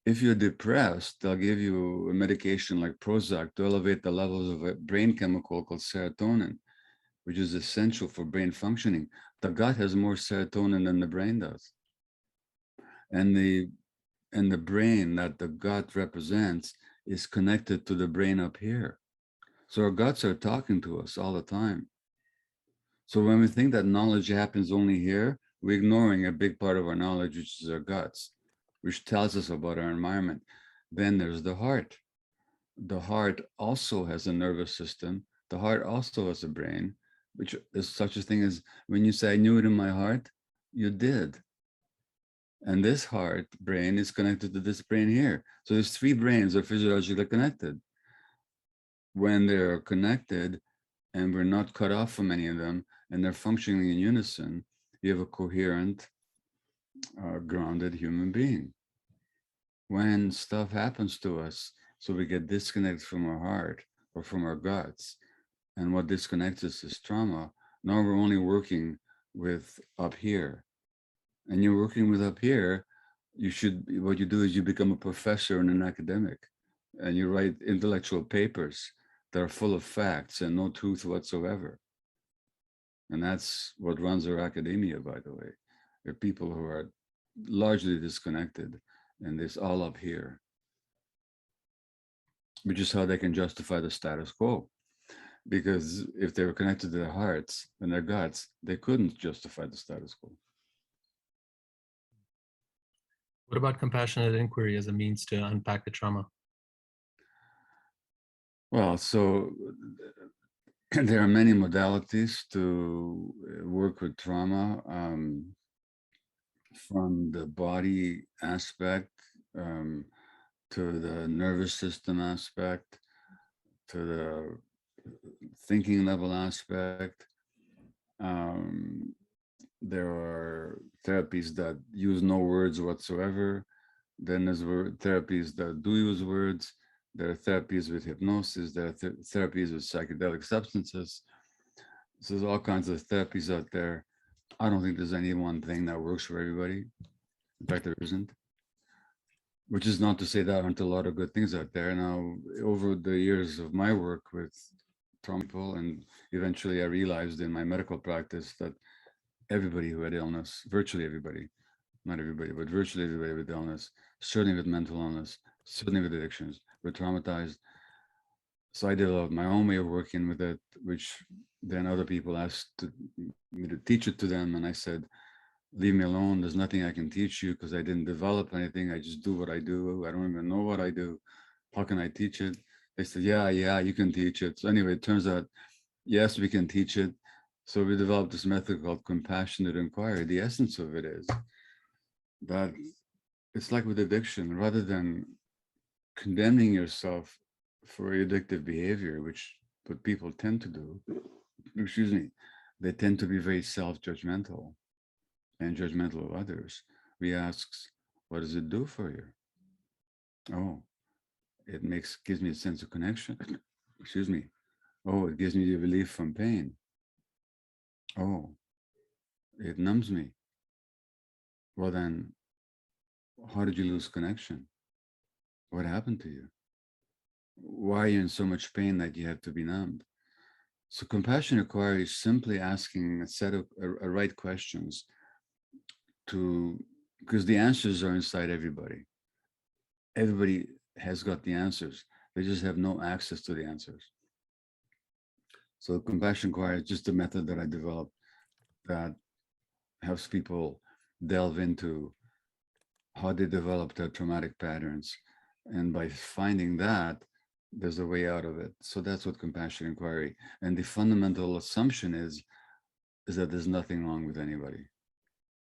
If you're depressed, they'll give you a medication like Prozac to elevate the levels of a brain chemical called serotonin, which is essential for brain functioning. The gut has more serotonin than the brain does. And the brain that the gut represents is connected to the brain up here. So our guts are talking to us all the time. So when we think that knowledge happens only here, we're ignoring a big part of our knowledge, which is our guts, which tells us about our environment. Then there's the heart. The heart also has a nervous system. The heart also has a brain, which is such a thing as when you say, I knew it in my heart, you did. And this heart brain is connected to this brain here. So there's three brains that are physiologically connected. When they're connected and we're not cut off from any of them and they're functioning in unison, you have a coherent, grounded human being. When stuff happens to us, so we get disconnected from our heart or from our guts, and what disconnects us is trauma, now we're only working with up here. And you're working with up here, what you do is you become a professor and an academic, and you write intellectual papers that are full of facts and no truth whatsoever. And that's what runs our academia, by the way. They're people who are largely disconnected, and it's all up here, which is how they can justify the status quo. Because if they were connected to their hearts and their guts, they couldn't justify the status quo. What about compassionate inquiry as a means to unpack the trauma? Well, so there are many modalities to work with trauma. from the body aspect to the nervous system aspect to the thinking level aspect. Um, there are therapies that use no words whatsoever. Then there's therapies that do use words. There are therapies with hypnosis. There are therapies with psychedelic substances. So there's all kinds of therapies out there. I don't think there's any one thing that works for everybody. In fact, there isn't. Which is not to say there aren't a lot of good things out there. Now, over the years of my work with trauma people, and eventually I realized in my medical practice that everybody who had illness, virtually everybody, not everybody, but virtually everybody with illness, certainly with mental illness, certainly with addictions, were traumatized. So I developed my own way of working with it, which then other people asked me to teach it to them. And I said, leave me alone. There's nothing I can teach you because I didn't develop anything. I just do what I do. I don't even know what I do. How can I teach it? They said, yeah, you can teach it. So anyway, it turns out, yes, we can teach it. So we developed this method called compassionate inquiry. The essence of it is that it's like with addiction, rather than condemning yourself for addictive behavior, which what people tend to do, excuse me, they tend to be very self-judgmental and judgmental of others. We ask, what does it do for you? Oh, it gives me a sense of connection. Excuse me. Oh, it gives me relief from pain. Oh, it numbs me. Well then, how did you lose connection? What happened to you? Why are you in so much pain that you have to be numbed? So compassion inquiry is simply asking a set of right questions to, because the answers are inside everybody. Everybody has got the answers. They just have no access to the answers. So compassion inquiry is just a method that I developed that helps people delve into how they develop their traumatic patterns. And by finding that, there's a way out of it. So that's what compassion inquiry. And the fundamental assumption is that there's nothing wrong with anybody.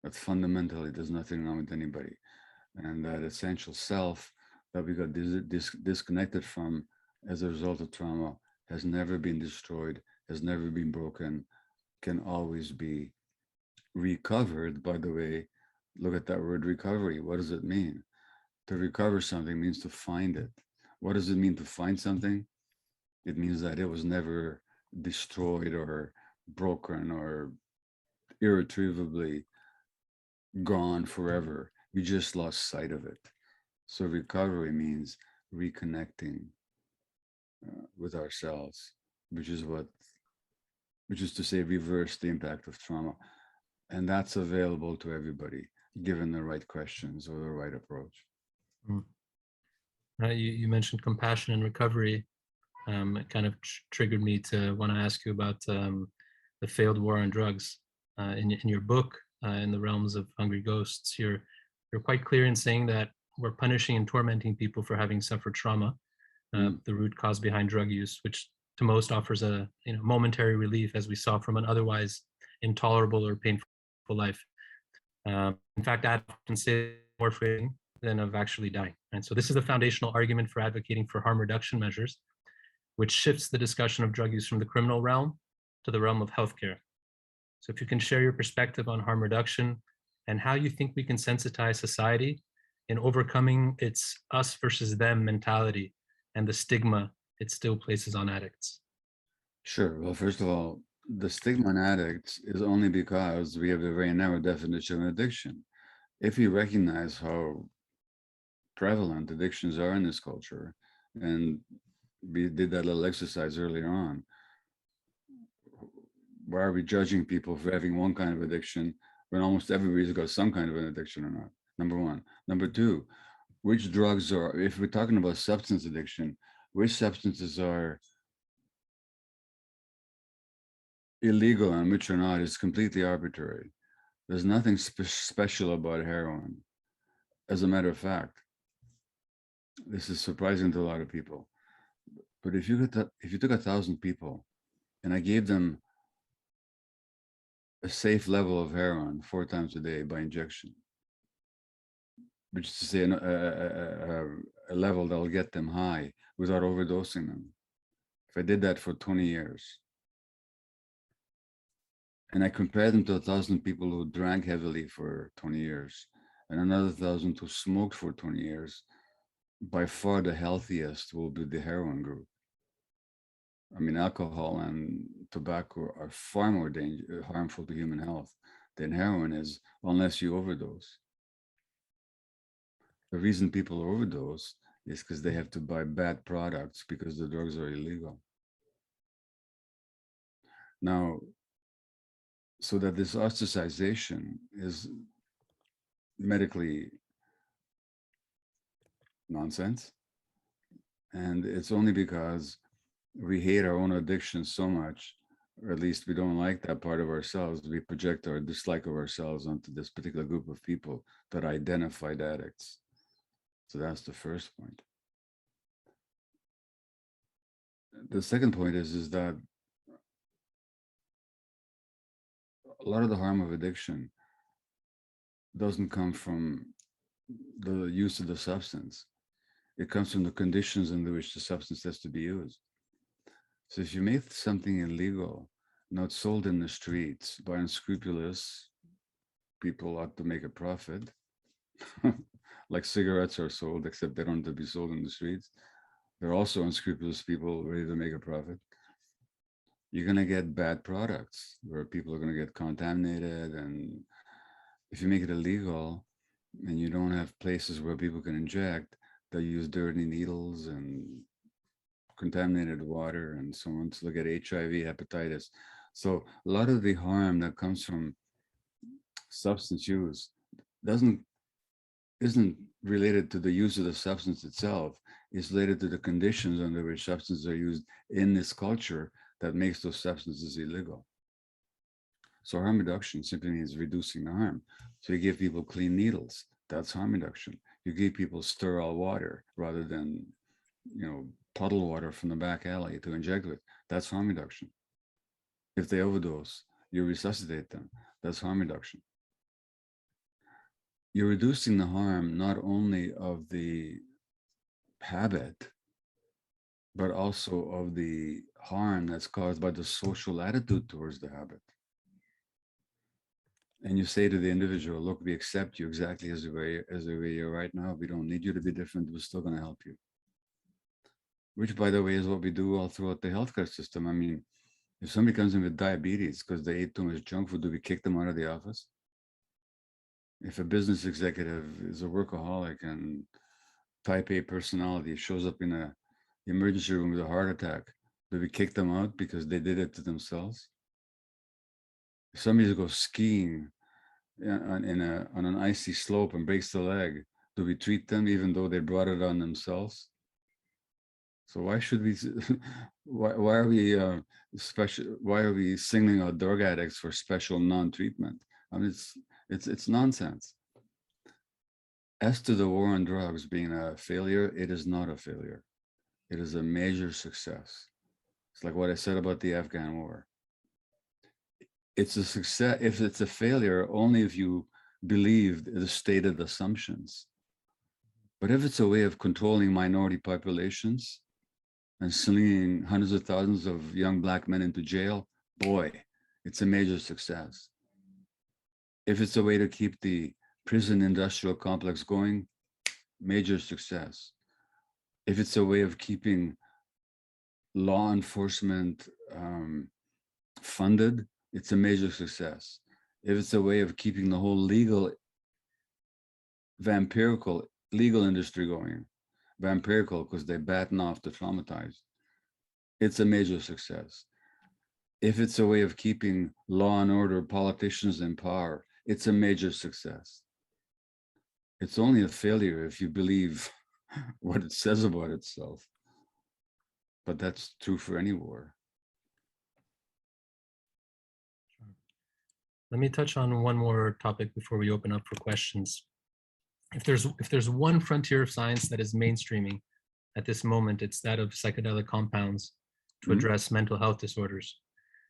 That fundamentally there's nothing wrong with anybody. And that essential self that we got disconnected from as a result of trauma has never been destroyed, has never been broken, can always be recovered. By the way, look at that word recovery. What does it mean? To recover something means to find it. What does it mean to find something? It means that it was never destroyed or broken or irretrievably gone forever. We just lost sight of it. So recovery means reconnecting with ourselves, which is to say reverse the impact of trauma. And that's available to everybody, given the right questions or the right approach. Mm. You mentioned compassion and recovery. It kind of triggered me to want to ask you about the failed war on drugs. In your book, in the realms of hungry ghosts, you're quite clear in saying that we're punishing and tormenting people for having suffered trauma, the root cause behind drug use, which to most offers a momentary relief, as we saw from an otherwise intolerable or painful life. In fact, I often say more freeing than of actually dying. And so this is the foundational argument for advocating for harm reduction measures, which shifts the discussion of drug use from the criminal realm to the realm of healthcare. So if you can share your perspective on harm reduction and how you think we can sensitize society in overcoming its us versus them mentality and the stigma it still places on addicts. Sure. Well, first of all, the stigma on addicts is only because we have a very narrow definition of addiction. If we recognize how prevalent addictions are in this culture, and we did that little exercise earlier on, why are we judging people for having one kind of addiction when almost everybody's got some kind of an addiction or not? Number one. Number two, which drugs are, if we're talking about substance addiction, which substances are illegal and which are not is completely arbitrary. There's nothing special about heroin. As a matter of fact, this is surprising to a lot of people. But if you took 1,000 people and I gave them a safe level of heroin 4 times a day by injection, which is to say a level that'll get them high without overdosing them. If I did that for 20 years, and I compared them to 1,000 people who drank heavily for 20 years, and another 1,000 who smoked for 20 years, by far the healthiest will be the heroin group. I mean, alcohol and tobacco are far more harmful to human health than heroin is, unless you overdose. The reason people overdose is because they have to buy bad products because the drugs are illegal. Now, so that this ostracization is medically nonsense. And it's only because we hate our own addiction so much, or at least we don't like that part of ourselves, we project our dislike of ourselves onto this particular group of people that identified addicts. So that's the first point. The second point is that a lot of the harm of addiction doesn't come from the use of the substance. It comes from the conditions under which the substance has to be used. So if you make something illegal, not sold in the streets by unscrupulous people out to make a profit, like cigarettes are sold, except they don't have to be sold in the streets. They're also unscrupulous people ready to make a profit. You're going to get bad products where people are going to get contaminated. And if you make it illegal and you don't have places where people can inject, they'll use dirty needles and contaminated water and so on to look at HIV, hepatitis. So a lot of the harm that comes from substance use isn't related to the use of the substance itself. It's related to the conditions under which substances are used in this culture that makes those substances illegal. So harm reduction simply means reducing the harm. So you give people clean needles, that's harm reduction. You give people sterile water rather than, puddle water from the back alley to inject with, that's harm reduction. If they overdose, you resuscitate them, that's harm reduction. You're reducing the harm not only of the habit, but also of the harm that's caused by the social attitude towards the habit. And you say to the individual, look, we accept you exactly as the way you're right now. We don't need you to be different. We're still going to help you. Which, by the way, is what we do all throughout the healthcare system. I mean, if somebody comes in with diabetes because they ate too much junk food, do we kick them out of the office? If a business executive is a workaholic and type A personality shows up in a emergency room with a heart attack, do we kick them out because they did it to themselves? If somebody goes skiing on an icy slope and breaks the leg, do we treat them even though they brought it on themselves? So why should we? Why are we special? Why are we singling out drug addicts for special non-treatment? I mean, it's nonsense. As to the war on drugs being a failure, it is not a failure. It is a major success. It's like what I said about the Afghan war. It's a success if it's a failure only if you believe the stated assumptions. But if it's a way of controlling minority populations and slinging hundreds of thousands of young Black men into jail, boy, it's a major success. If it's a way to keep the prison industrial complex going, major success. If it's a way of keeping law enforcement funded, it's a major success. If it's a way of keeping the whole vampirical legal industry going, vampirical because they batten off the traumatized, it's a major success. If it's a way of keeping law and order politicians in power, it's a major success. It's only a failure if you believe what it says about itself. But that's true for any war. Let me touch on one more topic before we open up for questions. If there's one frontier of science that is mainstreaming at this moment, it's that of psychedelic compounds to address mental health disorders.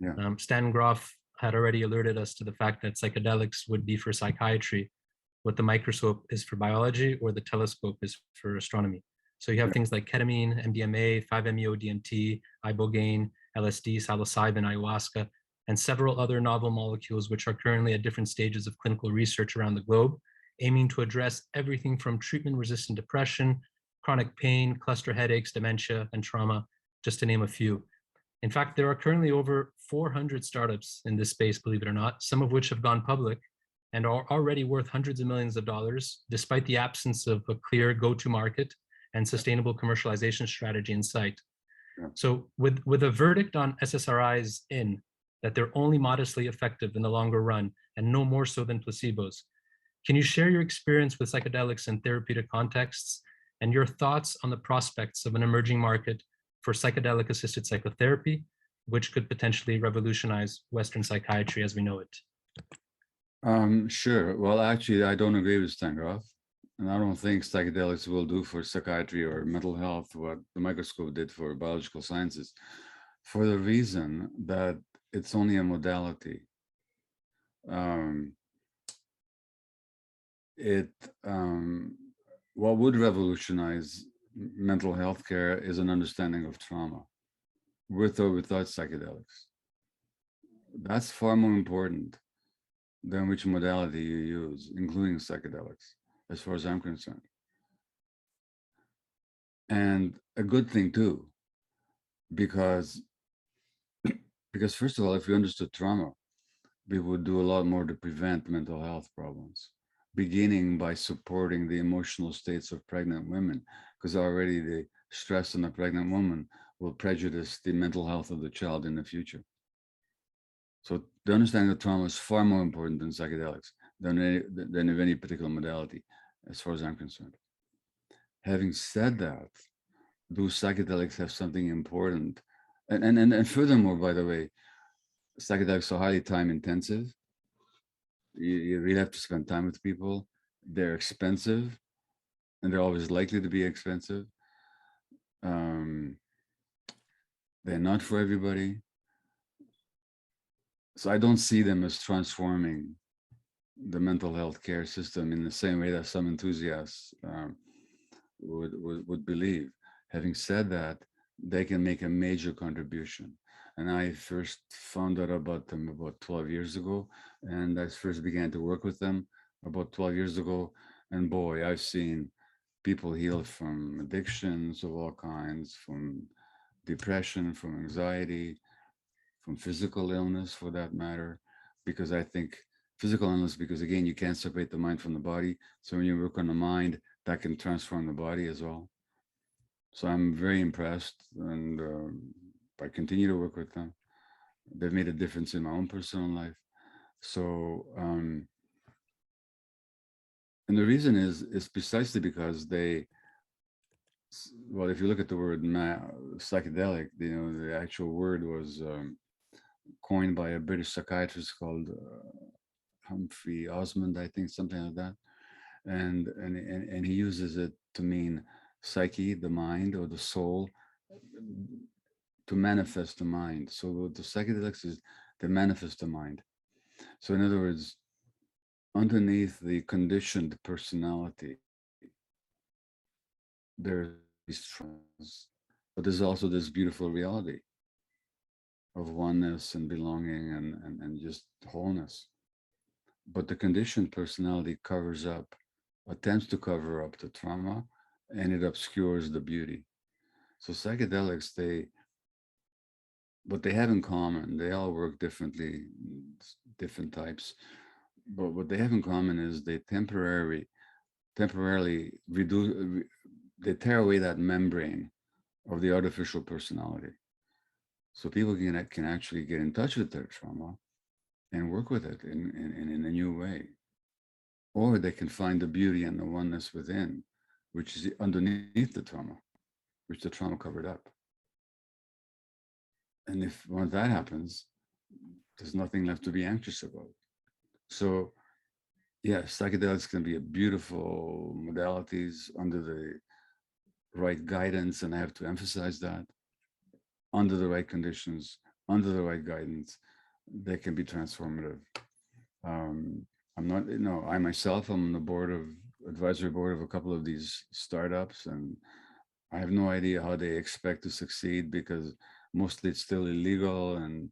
Yeah. Stan Groff had already alerted us to the fact that psychedelics would be for psychiatry what the microscope is for biology or the telescope is for astronomy. So you have things like ketamine, MDMA, 5-MeO-DMT, ibogaine, LSD, psilocybin, ayahuasca, and several other novel molecules which are currently at different stages of clinical research around the globe, aiming to address everything from treatment-resistant depression, chronic pain, cluster headaches, dementia, and trauma, just to name a few. In fact, there are currently over 400 startups in this space, believe it or not, some of which have gone public and are already worth hundreds of millions of dollars, despite the absence of a clear go-to-market and sustainable commercialization strategy in sight. So with a verdict on SSRIs in, that they're only modestly effective in the longer run and no more so than placebos, can you share your experience with psychedelics in therapeutic contexts and your thoughts on the prospects of an emerging market for psychedelic-assisted psychotherapy, which could potentially revolutionize Western psychiatry as we know it? Sure. Well, actually, I don't agree with Stangroff. And I don't think psychedelics will do for psychiatry or mental health what the microscope did for biological sciences, for the reason that it's only a modality. What would revolutionize mental health care is an understanding of trauma, with or without psychedelics. That's far more important than which modality you use, including psychedelics, as far as I'm concerned. And a good thing too, because first of all, if we understood trauma, we would do a lot more to prevent mental health problems, beginning by supporting the emotional states of pregnant women, because already the stress on a pregnant woman will prejudice the mental health of the child in the future. So the understanding of trauma is far more important than psychedelics, than of any particular modality, as far as I'm concerned. Having said that, do psychedelics have something important? And furthermore, by the way, psychedelics are highly time intensive. You really have to spend time with people. They're expensive, and they're always likely to be expensive. They're not for everybody. So I don't see them as transforming the mental health care system in the same way that some enthusiasts would believe. Having said that, they can make a major contribution. And I first found out about them about 12 years ago. And I first began to work with them about 12 years ago. And boy, I've seen people heal from addictions of all kinds, from depression, from anxiety, from physical illness for that matter. Because I think physical illness, because again, you can't separate the mind from the body. So when you work on the mind, that can transform the body as well. So I'm very impressed, and I continue to work with them. They've made a difference in my own personal life. So, and the reason is precisely because they, well, if you look at the word psychedelic, the actual word was coined by a British psychiatrist called Humphrey Osmond, I think, something like that. And he uses it to mean psyche, the mind, or the soul, to manifest the mind. So the psychedelics is to manifest the mind. So in other words, underneath the conditioned personality, there's these traumas, but there's also this beautiful reality of oneness and belonging and just wholeness. But the conditioned personality covers up, attempts to cover up the trauma, and it obscures the beauty. So psychedelics, what they have in common, they all work differently, different types, but what they have in common is they temporarily reduce, they tear away that membrane of the artificial personality. So people can actually get in touch with their trauma and work with it in a new way. Or they can find the beauty and the oneness within, which is underneath the trauma, which the trauma covered up. And if once that happens, there's nothing left to be anxious about. So, yes, psychedelics can be a beautiful modalities under the right guidance, and I have to emphasize that, under the right conditions, under the right guidance, they can be transformative. I'm not, I myself, I'm on the advisory board of a couple of these startups, and I have no idea how they expect to succeed because mostly it's still illegal. And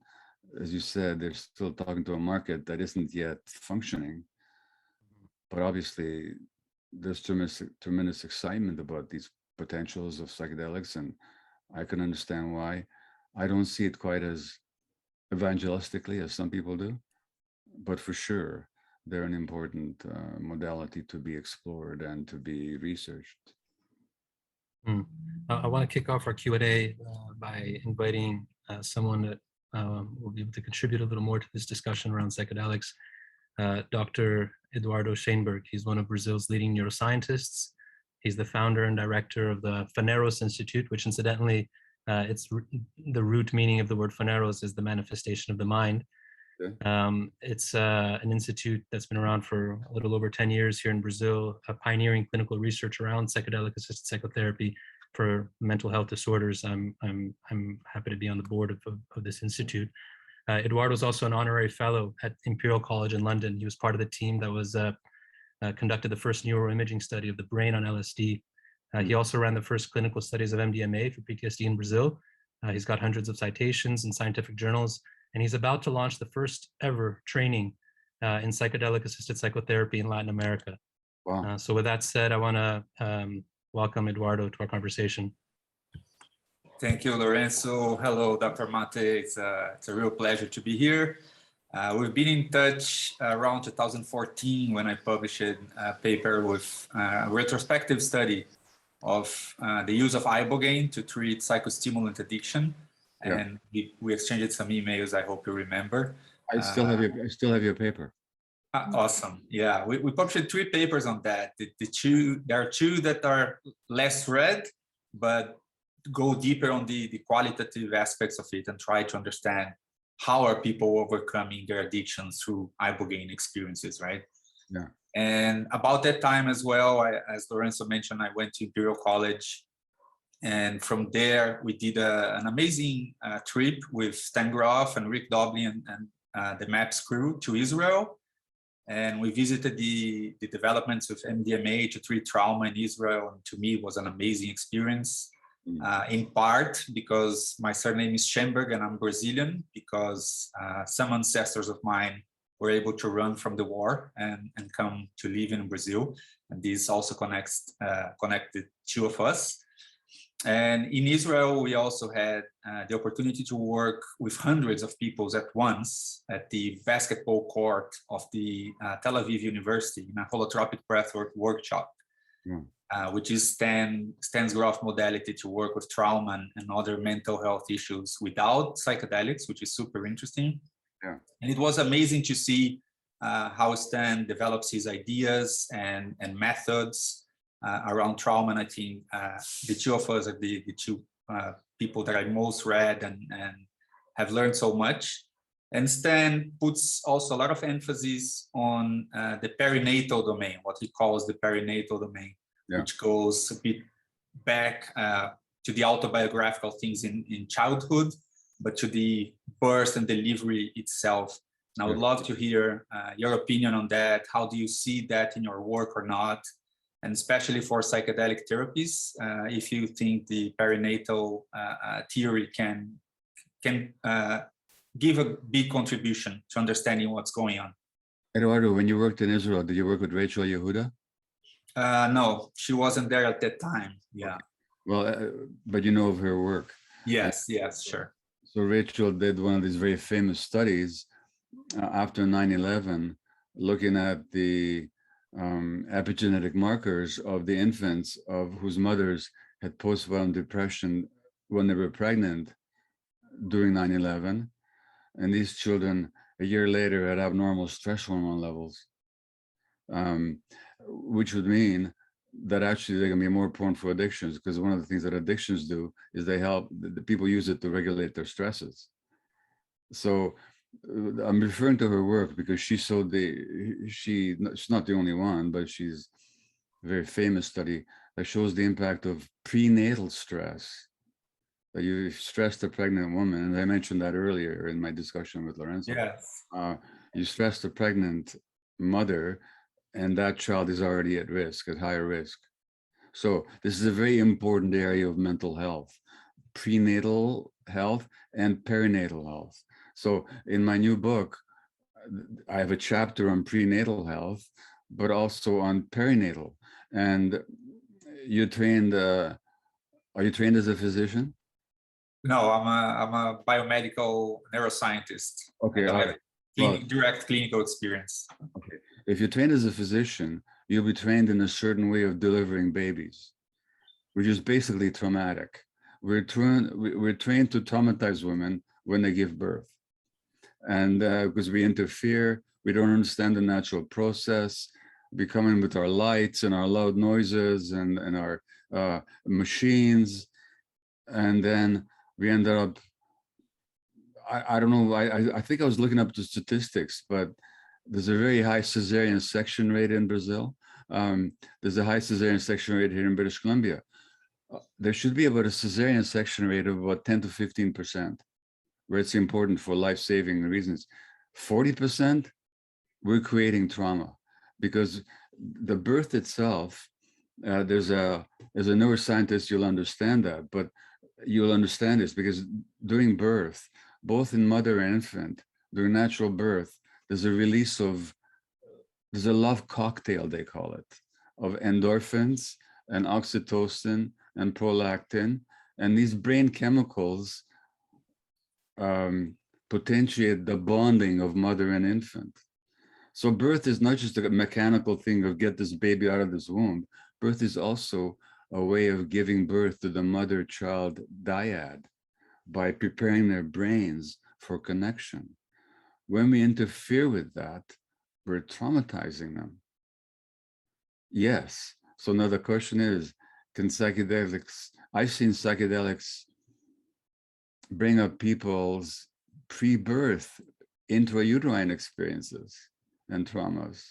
as you said, they're still talking to a market that isn't yet functioning. But obviously, there's tremendous excitement about these potentials of psychedelics, and I can understand why. I don't see it quite as evangelistically as some people do, but for sure, they're an important modality to be explored and to be researched. Mm. I want to kick off our Q&A by inviting someone that will be able to contribute a little more to this discussion around psychedelics. Dr. Eduardo Schoenberg. He's one of Brazil's leading neuroscientists. He's the founder and director of the Phaneros Institute, which incidentally, the root meaning of the word Phaneros is the manifestation of the mind. Okay. It's an institute that's been around for a little over 10 years here in Brazil, pioneering clinical research around psychedelic-assisted psychotherapy for mental health disorders. I'm happy to be on the board of this institute. Eduardo is also an honorary fellow at Imperial College in London. He was part of the team that was conducted the first neuroimaging study of the brain on LSD. He also ran the first clinical studies of MDMA for PTSD in Brazil. He's got hundreds of citations in scientific journals, and he's about to launch the first ever training in psychedelic-assisted psychotherapy in Latin America. Wow. So with that said, I want to welcome Eduardo to our conversation. Thank you, Lourenço. Hello, Dr. Maté. It's a real pleasure to be here. We've been in touch around 2014 when I published a paper with a retrospective study of the use of ibogaine to treat psychostimulant addiction. Yeah. And we exchanged some emails, I hope you remember. I still have your paper. Awesome. Yeah, we published 3 papers on that. There are 2 that are less read, but go deeper on the qualitative aspects of it and try to understand how are people overcoming their addictions through ibogaine experiences, right? Yeah. And about that time as well, as Lourenço mentioned, I went to Imperial College, and from there we did an amazing trip with Stan Groff and Rick Doblin and the MAPS crew to Israel. And we visited the developments of MDMA to treat trauma in Israel. And to me, it was an amazing experience. In part because my surname is Schoenberg and I'm Brazilian, because some ancestors of mine were able to run from the war and come to live in Brazil. And this also connected 2 of us. And in Israel, we also had the opportunity to work with hundreds of people at once at the basketball court of the Tel Aviv University in a holotropic breathwork workshop. Yeah. Which is Stan's Groff modality to work with trauma and other mental health issues without psychedelics, which is super interesting. Yeah. And it was amazing to see how Stan develops his ideas and methods around trauma. And I think the 2 of us are the 2 people that I most read and have learned so much. And Stan puts also a lot of emphasis on the perinatal domain, what he calls the perinatal domain. Yeah. Which goes a bit back to the autobiographical things in childhood, but to the birth and delivery itself. And I would love to hear your opinion on that. How do you see that in your work or not? And especially for psychedelic therapies, if you think the perinatal theory can give a big contribution to understanding what's going on. Eduardo, when you worked in Israel, did you work with Rachel Yehuda? No, she wasn't there at that time. Yeah. Well, but you know of her work. Yes, yes, sure. So Rachel did one of these very famous studies after 9/11, looking at the epigenetic markers of the infants of whose mothers had postpartum depression when they were pregnant during 9/11. And these children, a year later, had abnormal stress hormone levels. Which would mean that actually they're going to be more prone for addictions, because one of the things that addictions do is they help the people use it to regulate their stresses. So I'm referring to her work because she's not the only one, but she's a very famous study that shows the impact of prenatal stress. That you stress a pregnant woman, and I mentioned that earlier in my discussion with Lourenço. Yes. You stress the pregnant mother, and that child is already at risk, at higher risk. So this is a very important area of mental health, prenatal health and perinatal health. So in my new book, I have a chapter on prenatal health, but also on perinatal. And you trained, are you trained as a physician? No, I'm a biomedical neuroscientist. Okay, I don't all have right. direct clinical experience. Okay. If you're trained as a physician, you'll be trained in a certain way of delivering babies, which is basically traumatic. We're trained to traumatize women when they give birth. And because we interfere, we don't understand the natural process. We come in with our lights and our loud noises and our machines. And then we ended up, I don't know, I think I was looking up the statistics, but there's a very high cesarean section rate in Brazil. There's a high cesarean section rate here in British Columbia. There should be about a cesarean section rate of about 10 to 15%, where it's important for life-saving reasons. 40%, we're creating trauma because the birth itself, there's a neuroscientist, you'll understand that, but you'll understand this because during birth, both in mother and infant, during natural birth, there's a release of, there's a love cocktail, they call it, of endorphins and oxytocin and prolactin. And these brain chemicals potentiate the bonding of mother and infant. So birth is not just a mechanical thing of get this baby out of this womb. Birth is also a way of giving birth to the mother-child dyad by preparing their brains for connection. When we interfere with that, we're traumatizing them. Yes. So now the question is, can psychedelics, I've seen psychedelics bring up people's pre-birth intrauterine experiences and traumas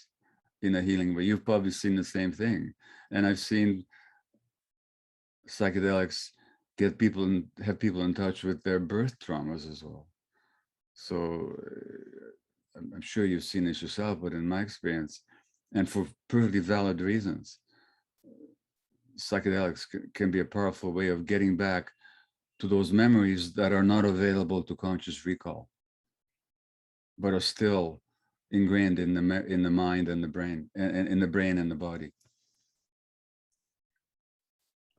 in a healing way. You've probably seen the same thing. And I've seen psychedelics get people and have people in touch with their birth traumas as well. So I'm sure you've seen this yourself, but in my experience, and for perfectly valid reasons, psychedelics can be a powerful way of getting back to those memories that are not available to conscious recall, but are still ingrained in the mind and the brain, and in the brain and the body.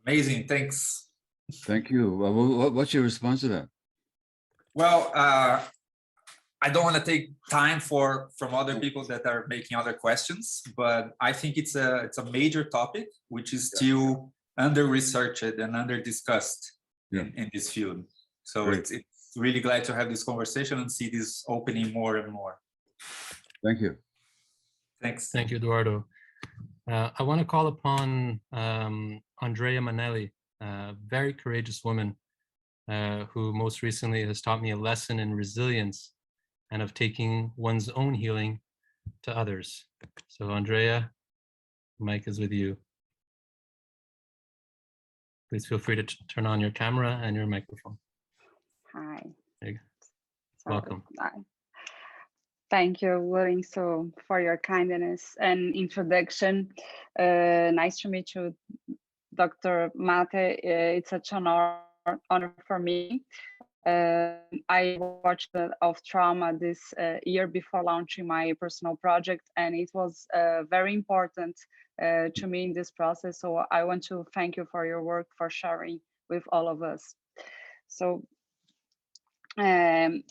Amazing, thanks. Thank you. What's your response to that? Well, I don't want to take time from other people that are making other questions, but I think it's a major topic which is still under researched and under discussed in this field. So it's really glad to have this conversation and see this opening more and more. Thank you. Thanks. Thank you, Eduardo. I want to call upon Andrea Manelli, a very courageous woman who most recently has taught me a lesson in resilience and of taking one's own healing to others. So Andrea, the mic is with you. Please feel free to turn on your camera and your microphone. Hi. There you go. Welcome. Thank you, Lourenço, for your kindness and introduction. Nice to meet you, Dr. Maté. It's such an honor for me. I watched of trauma this year before launching my personal project, and it was very important to me in this process. So I want to thank you for your work, for sharing with all of us. So as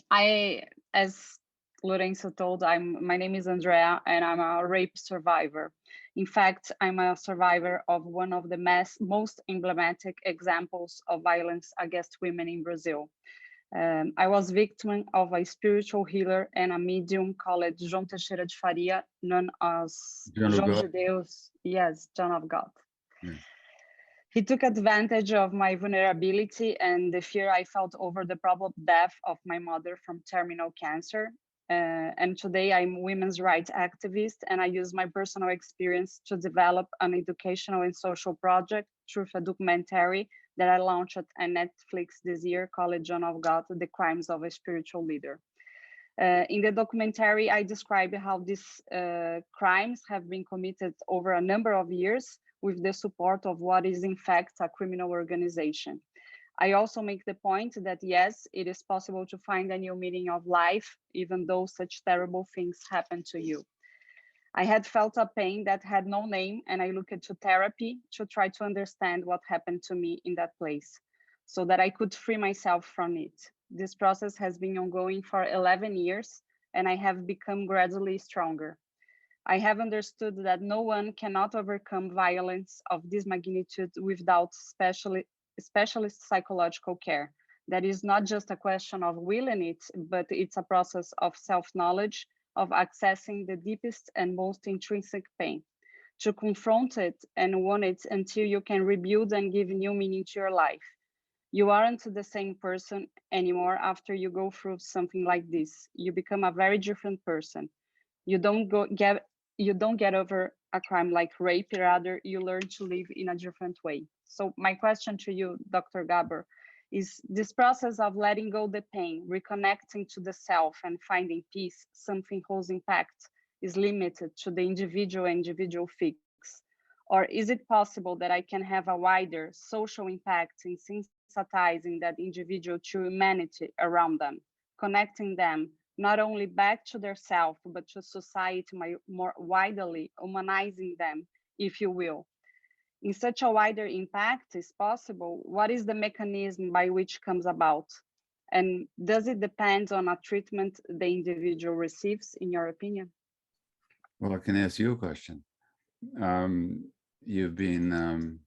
Lourenço told, my name is Andrea, and I'm a rape survivor. In fact, I'm a survivor of one of the most emblematic examples of violence against women in Brazil. I was victim of a spiritual healer and a medium called João Teixeira de Faria, known as João de Deus, yes, John of God. Yeah. He took advantage of my vulnerability and the fear I felt over the probable death of my mother from terminal cancer. And today I'm a women's rights activist, and I use my personal experience to develop an educational and social project through a documentary that I launched on Netflix this year called John of God, The Crimes of a Spiritual Leader. In the documentary, I describe how these crimes have been committed over a number of years with the support of what is in fact a criminal organization. I also make the point that yes, it is possible to find a new meaning of life, even though such terrible things happen to you. I had felt a pain that had no name, and I looked to therapy to try to understand what happened to me in that place, so that I could free myself from it. This process has been ongoing for 11 years, and I have become gradually stronger. I have understood that no one cannot overcome violence of this magnitude without specialist psychological care. That is not just a question of willing it, but it's a process of self-knowledge, of accessing the deepest and most intrinsic pain, to confront it and own it until you can rebuild and give new meaning to your life. You aren't the same person anymore after you go through something like this. You become a very different person. You don't get over a crime like rape, rather you learn to live in a different way. So my question to you, Dr. Gabor, is this process of letting go the pain, reconnecting to the self and finding peace, something whose impact is limited to the individual fix? Or is it possible that I can have a wider social impact in sensitizing that individual to humanity around them, connecting them not only back to their self, but to society more widely, humanizing them, if you will? In such a wider impact is possible, what is the mechanism by which comes about? And does it depend on a treatment the individual receives, in your opinion? Well, I can ask you a question. You've been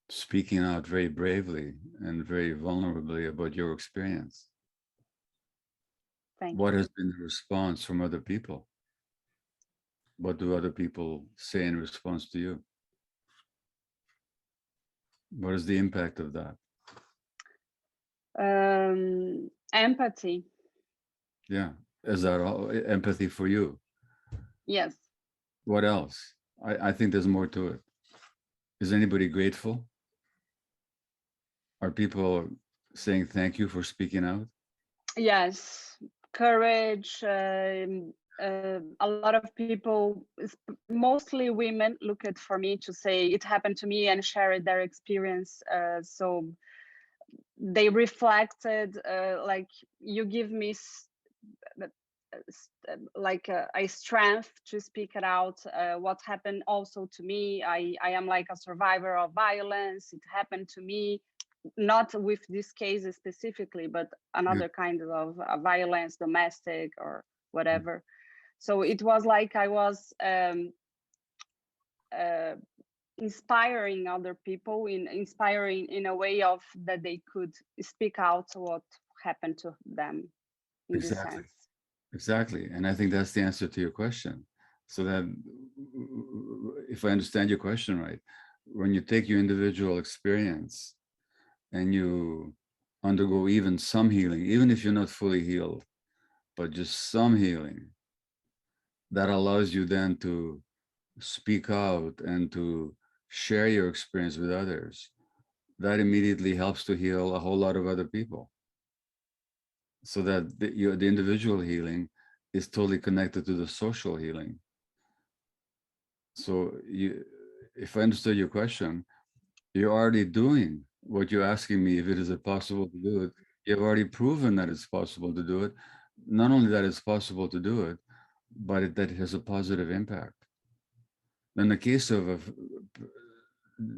speaking out very bravely and very vulnerably about your experience. Thank What you. has been the response from other people? What do other people say in response to you? What is the impact of that? Empathy. Yeah. Is that all empathy for you? Yes. What else? I think there's more to it. Is anybody grateful? Are people saying thank you for speaking out? Yes. Courage. A lot of people, mostly women, look at for me to say it happened to me and share their experience. So they reflected like you give me like a strength to speak it out. What happened also to me, I am like a survivor of violence. It happened to me, not with this case specifically, but another kind of violence, domestic or whatever. So it was like I was inspiring other people, inspiring in a way of that they could speak out what happened to them in this sense. Exactly. And I think that's the answer to your question. So that if I understand your question right, when you take your individual experience and you undergo even some healing, even if you're not fully healed, but just some healing, that allows you then to speak out and to share your experience with others. That immediately helps to heal a whole lot of other people. So that the individual healing is totally connected to the social healing. So if I understood your question, you're already doing what you're asking me, if it is possible to do it. You've already proven that it's possible to do it. Not only that it's possible to do it, but that it has a positive impact. In the case of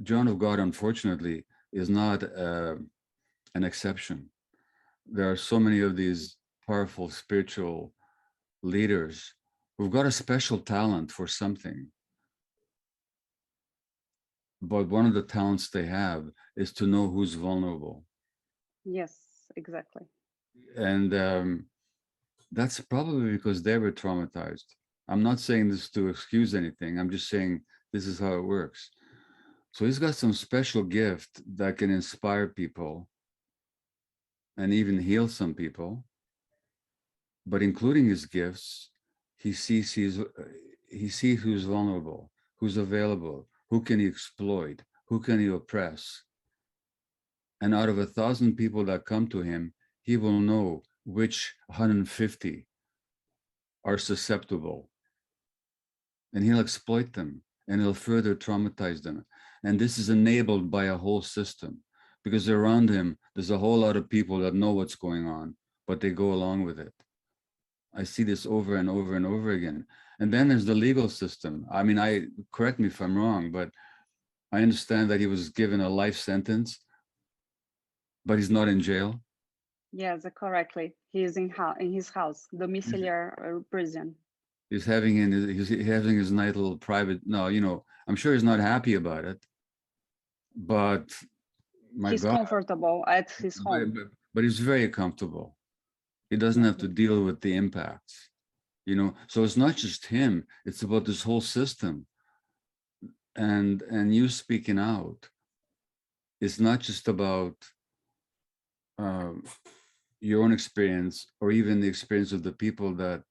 John of God, unfortunately, is not an exception. There are so many of these powerful spiritual leaders who've got a special talent for something. But one of the talents they have is to know who's vulnerable. Yes, exactly. And that's probably because they were traumatized. I'm not saying this to excuse anything. I'm just saying this is how it works. So he's got some special gift that can inspire people and even heal some people. But including his gifts, he sees who's vulnerable, who's available, who can he exploit, who can he oppress. And out of 1,000 people that come to him, he will know which 150 are susceptible, and he'll exploit them, and he'll further traumatize them. And this is enabled by a whole system, because around him, there's a whole lot of people that know what's going on, but they go along with it. I see this over and over and over again. And then there's the legal system. I mean, correct me if I'm wrong, but I understand that he was given a life sentence, but he's not in jail. Yes, correctly. He is in his house, domiciliary prison. He's having his nice little private. No, you know, I'm sure he's not happy about it, but my He's God, comfortable at his home. but he's very comfortable. He doesn't have to deal with the impacts, you know. So it's not just him; it's about this whole system. And you speaking out, it's not just about your own experience or even the experience of the people that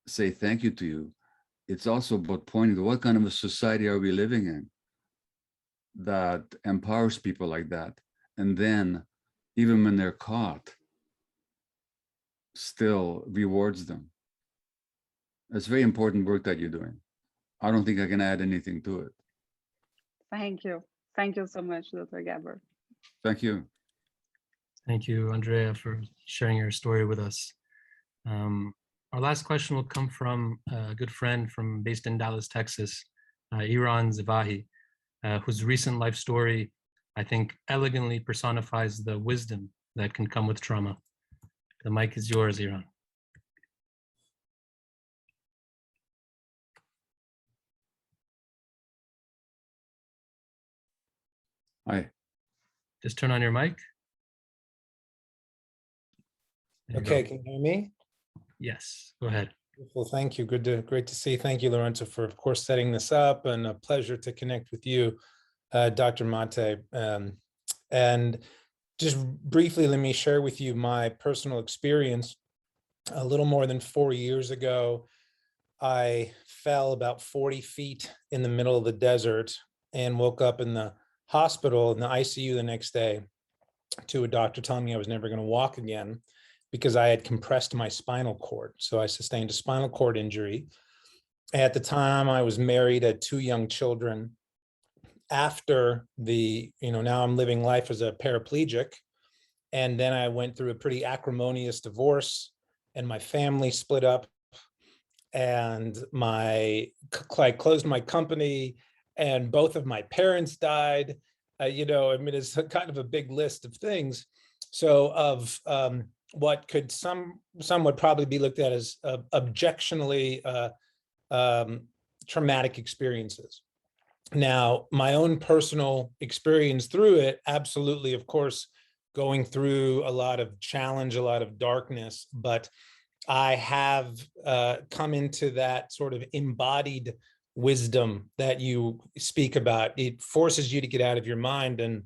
say thank you to you. It's also about pointing to what kind of a society are we living in that empowers people like that, and then even when they're caught, still rewards them. It's very important work that you're doing. I don't think I can add anything to it. Thank you. Thank you so much, Dr. Gabor. Thank you. Thank you, Andrea, for sharing your story with us. Our last question will come from a good friend based in Dallas, Texas, Iran Zivahi, whose recent life story, I think, elegantly personifies the wisdom that can come with trauma. The mic is yours, Iran. Hi. Just turn on your mic. Okay, can you hear me? Yes, go ahead. Well, thank you. Great to see. Thank you, Lourenço, for, of course, setting this up, and a pleasure to connect with you, Dr. Maté. And just briefly, let me share with you my personal experience. A little more than 4 years ago, I fell about 40 feet in the middle of the desert and woke up in the hospital in the ICU the next day to a doctor telling me I was never going to walk again because I had compressed my spinal cord. So I sustained a spinal cord injury. At the time, I was married, had 2 young children. After now I'm living life as a paraplegic. And then I went through a pretty acrimonious divorce, and my family split up, and I closed my company, and both of my parents died. It's kind of a big list of things. So of what could some would probably be looked at as objectionably traumatic experiences. Now, my own personal experience through it, absolutely, of course, going through a lot of challenge, a lot of darkness, but I have come into that sort of embodied wisdom that you speak about. It forces you to get out of your mind. And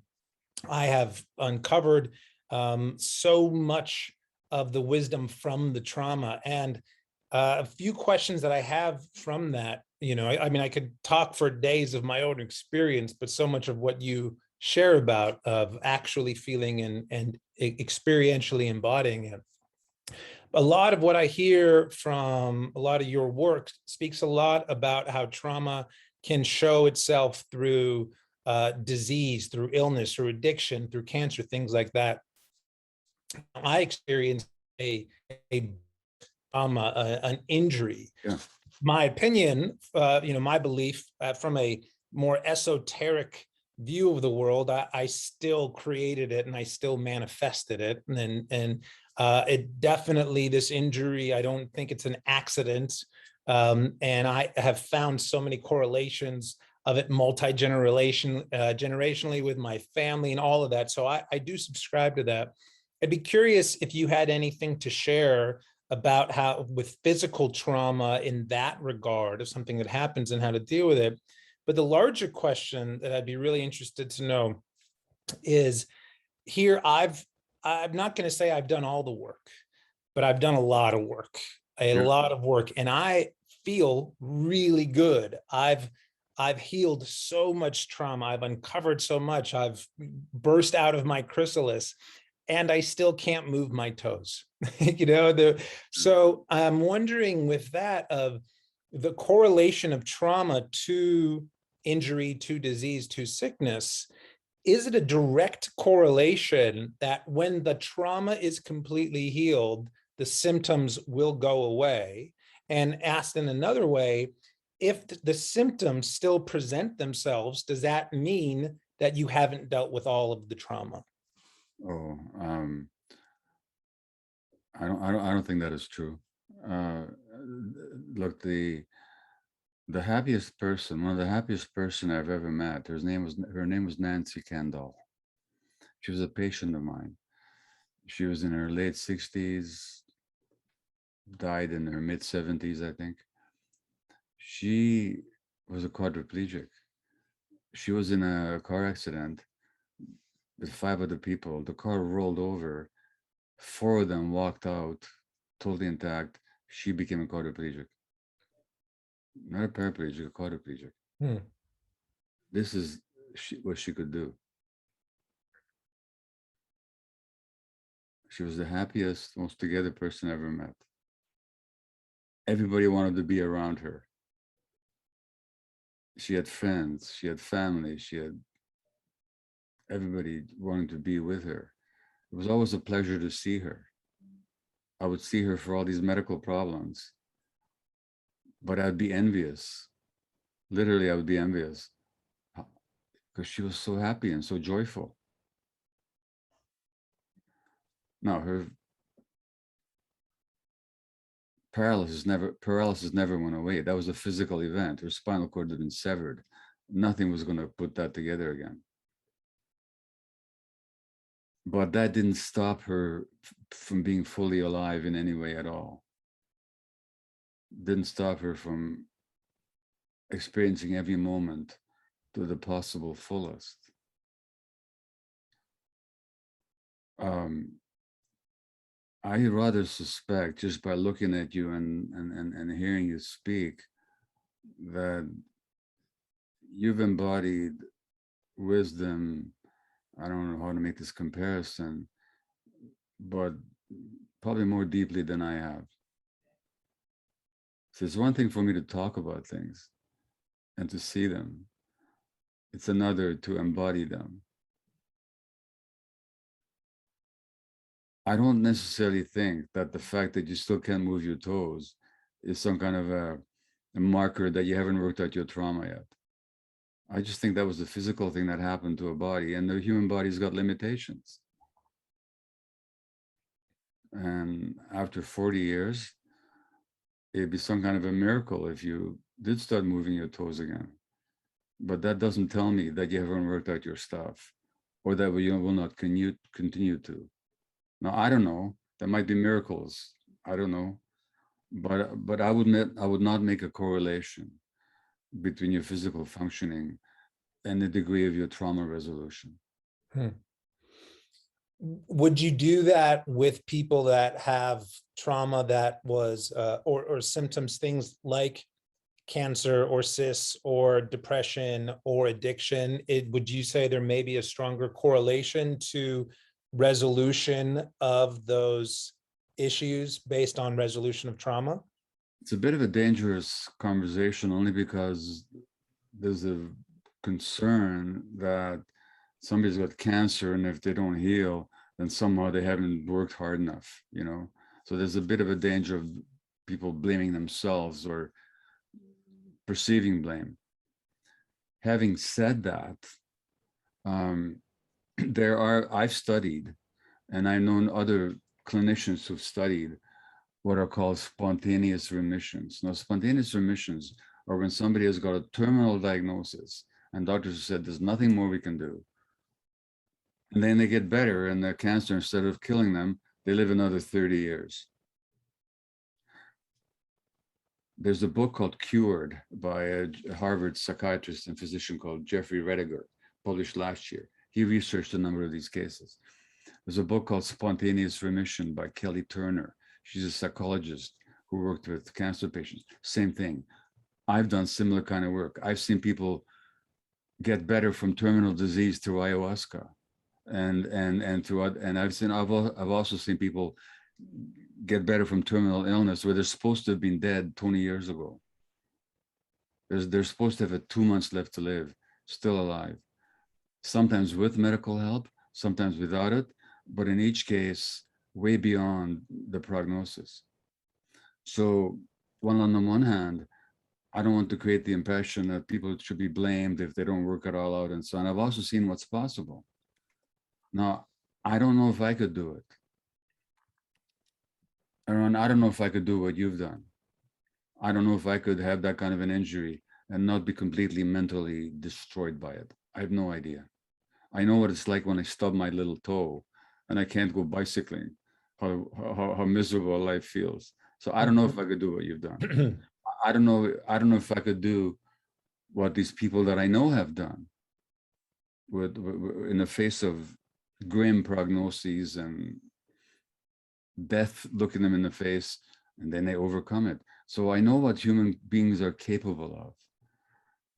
I have uncovered so much of the wisdom from the trauma. And a few questions that I have from that, I could talk for days of my own experience, but so much of what you share about of actually feeling and experientially embodying it. A lot of what I hear from a lot of your work speaks a lot about how trauma can show itself through disease, through illness, through addiction, through cancer, things like that. I experienced a trauma, an injury. Yeah. My opinion, my belief from a more esoteric view of the world, I still created it and I still manifested it. And it definitely, this injury, I don't think it's an accident. And I have found so many correlations of it generationally with my family and all of that. So I do subscribe to that. I'd be curious if you had anything to share about how with physical trauma in that regard of something that happens and how to deal with it. But the larger question that I'd be really interested to know is here, I'm not going to say I've done all the work, but I've done a lot of work, lot of work. And I feel really good. I've healed so much trauma. I've uncovered so much. I've burst out of my chrysalis. and I still can't move my toes. So I'm wondering with that of the correlation of trauma to injury, to disease, to sickness. Is it a direct correlation that when the trauma is completely healed, the symptoms will go away? And asked in another way, if the symptoms still present themselves, does that mean that you haven't dealt with all of the trauma? Oh, I don't think that is true. Look, the happiest person, one of the happiest person I've ever met, her name was Nancy Kendall. She was a patient of mine. She was in her late 60s, died in her mid 70s, I think. She was a quadriplegic. She was in a car accident with 5 other people. The car rolled over. 4 of them walked out, totally intact. She became a quadriplegic. Not a paraplegic, a quadriplegic. This is what she could do. She was the happiest, most together person I ever met. Everybody wanted to be around her. She had friends, she had family, she had everybody wanting to be with her. It was always a pleasure to see her. I would see her for all these medical problems, but I'd be envious. Literally, I would be envious because she was so happy and so joyful. Now, her paralysis never went away. That was a physical event. Her spinal cord had been severed. Nothing was going to put that together again. But that didn't stop her from being fully alive in any way at all. Didn't stop her from experiencing every moment to the possible fullest. I rather suspect, just by looking at you and hearing you speak, that you've embodied wisdom. I don't know how to make this comparison, but probably more deeply than I have. So it's one thing for me to talk about things and to see them. It's another to embody them. I don't necessarily think that the fact that you still can't move your toes is some kind of a marker that you haven't worked out your trauma yet. I just think that was the physical thing that happened to a body, and the human body's got limitations. And after 40 years, it'd be some kind of a miracle if you did start moving your toes again. But that doesn't tell me that you haven't worked out your stuff, or that you will not continue to. Now, I don't know. There might be miracles. I don't know. But I would not make a correlation between your physical functioning and the degree of your trauma resolution. Would you do that with people that have trauma that was, or symptoms, things like cancer or cysts or depression or addiction? Would you say there may be a stronger correlation to resolution of those issues based on resolution of trauma? It's a bit of a dangerous conversation, only because there's a concern that somebody's got cancer, and if they don't heal, then somehow they haven't worked hard enough, So there's a bit of a danger of people blaming themselves or perceiving blame. Having said that, I've studied, and I've known other clinicians who've studied what are called spontaneous remissions. Now, spontaneous remissions are when somebody has got a terminal diagnosis and doctors have said there's nothing more we can do. And then they get better, and their cancer, instead of killing them, they live another 30 years. There's a book called Cured by a Harvard psychiatrist and physician called Jeffrey Rediger, published last year. He researched a number of these cases. There's a book called Spontaneous Remission by Kelly Turner. She's a psychologist who worked with cancer patients. Same thing. I've done similar kind of work. I've seen people get better from terminal disease through ayahuasca. and throughout, and I've also seen people get better from terminal illness where they're supposed to have been dead 20 years ago. They're supposed to have 2 months left to live, still alive. Sometimes with medical help, sometimes without it, but in each case, way beyond the prognosis. So, on the one hand, I don't want to create the impression that people should be blamed if they don't work it all out and so on. I've also seen what's possible. Now, I don't know if I could do it. Aaron, I don't know if I could do what you've done. I don't know if I could have that kind of an injury and not be completely mentally destroyed by it. I have no idea. I know what it's like when I stub my little toe and I can't go bicycling, how miserable life feels. So I don't know if I could do what you've done. I don't know if I could do what these people that I know have done in the face of grim prognoses and death looking them in the face, and then they overcome it. So I know what human beings are capable of.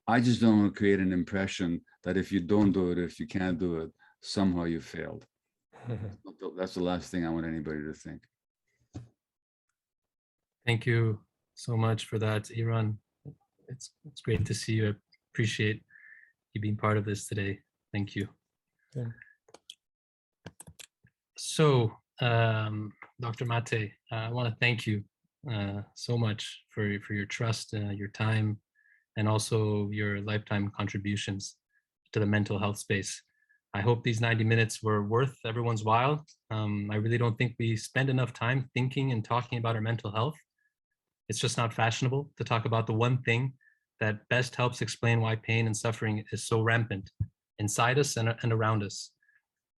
I just don't want to create an impression that if you don't do it, if you can't do it, somehow you failed. That's the last thing I want anybody to think. Thank you so much for that, Iran. It's great to see you. I appreciate you being part of this today. Thank you. Yeah. So, Dr. Maté, I want to thank you so much for your trust, your time, and also your lifetime contributions to the mental health space. I hope these 90 minutes were worth everyone's while. I really don't think we spend enough time thinking and talking about our mental health. It's just not fashionable to talk about the one thing that best helps explain why pain and suffering is so rampant inside us and around us.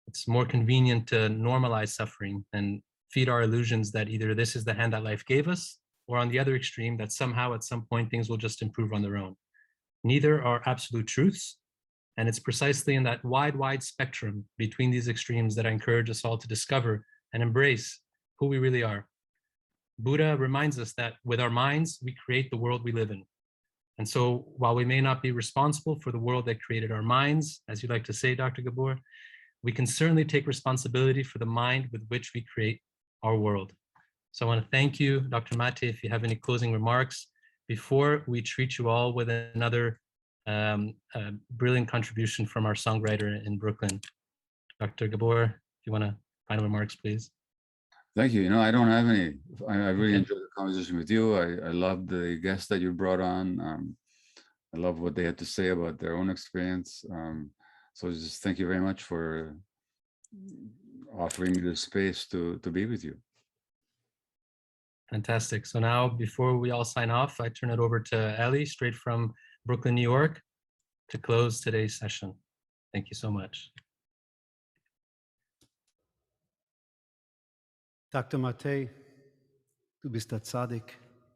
It's more convenient to normalize suffering and feed our illusions that either this is the hand that life gave us, or on the other extreme, that somehow at some point things will just improve on their own. Neither are absolute truths. And it's precisely in that wide spectrum between these extremes that I encourage us all to discover and embrace who we really are. Buddha reminds us that with our minds, we create the world we live in. And so while we may not be responsible for the world that created our minds, as you like to say, Dr. Gabor, we can certainly take responsibility for the mind with which we create our world. So I want to thank you, Dr. Maté, if you have any closing remarks before we treat you all with another brilliant contribution from our songwriter in Brooklyn. Dr. Gabor, if you want to final remarks, please. Thank you. I don't have any. I really enjoyed the conversation with you. I loved the guests that you brought on. I love what they had to say about their own experience. So just thank you very much for offering me the space to be with you. Fantastic. So now, before we all sign off, I turn it over to Ellie, straight from Brooklyn, New York, to close today's session. Thank you so much. Dr. Maté, du bist der Tzaddik.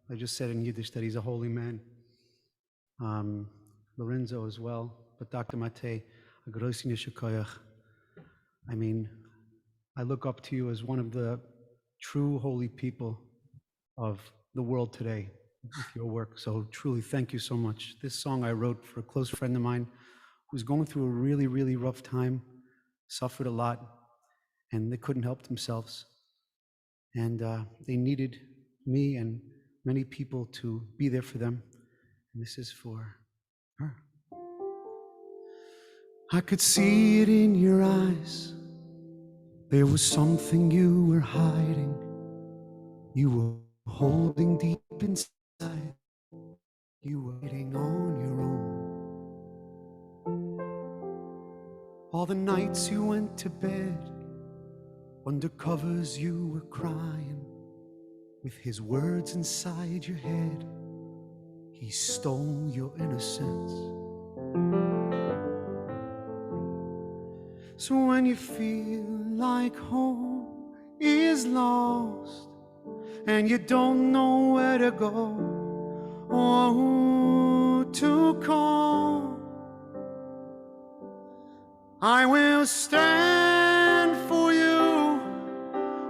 I just said in Yiddish that he's a holy man. Lorenzo as well, but Dr. Maté, a großen Yeshikoyach. I mean, I look up to you as one of the true holy people of the world today with your work. So truly, thank you so much. This song I wrote for a close friend of mine who's going through a really rough time, suffered a lot, and they couldn't help themselves. And they needed me and many people to be there for them. And this is for her. I could see it in your eyes. There was something you were hiding. You were holding deep inside. You were waiting on your own. All the nights you went to bed, under covers you were crying. With his words inside your head, he stole your innocence. So when you feel like home is lost and you don't know where to go or who to call, I will stand for you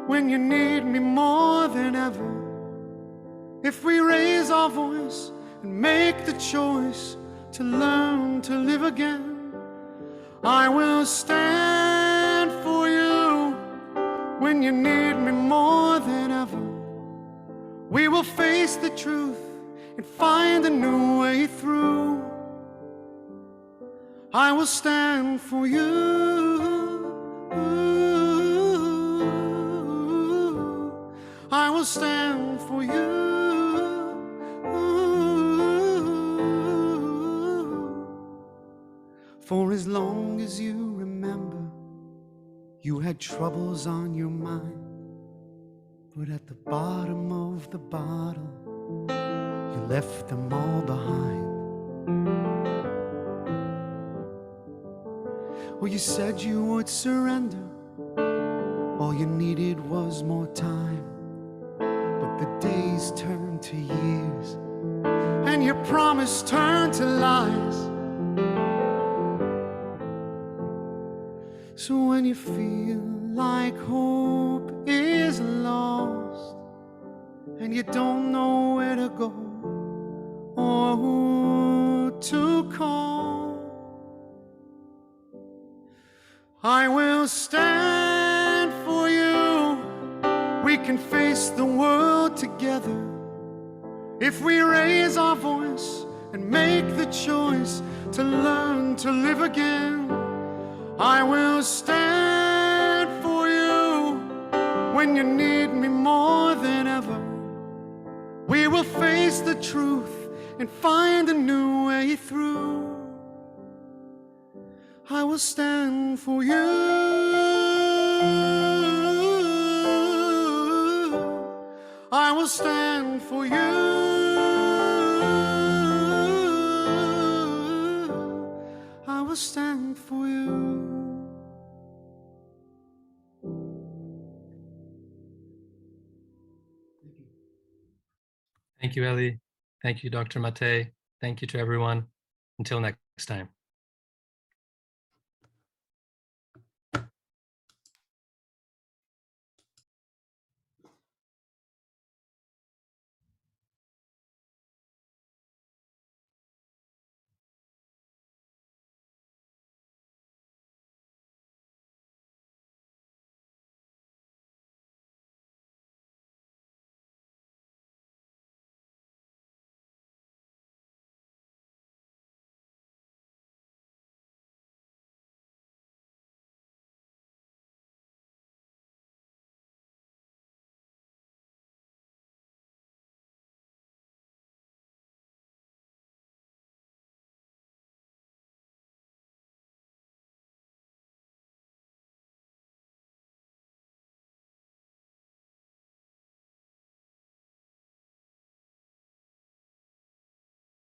when you need me more than ever. If we raise our voice and make the choice to learn to live again, I will stand When you need me more than ever, we will face the truth and find a new way through. I will stand for you. I will stand for you. For as long as you remember, you had troubles on your mind, but at the bottom of the bottle, you left them all behind. Well, you said you would surrender, all you needed was more time. But the days turned to years, and your promise turned to lies. So when you feel like hope is lost, and you don't know where to go or who to call, I will stand for you. We can face the world together if we raise our voice and make the choice to learn to live again. I will stand for you when you need me more than ever. We will face the truth and find a new way through. I will stand for you. I will stand for you. I will stand for you. Thank you, Ellie. Thank you, Dr. Maté. Thank you to everyone. Until next time.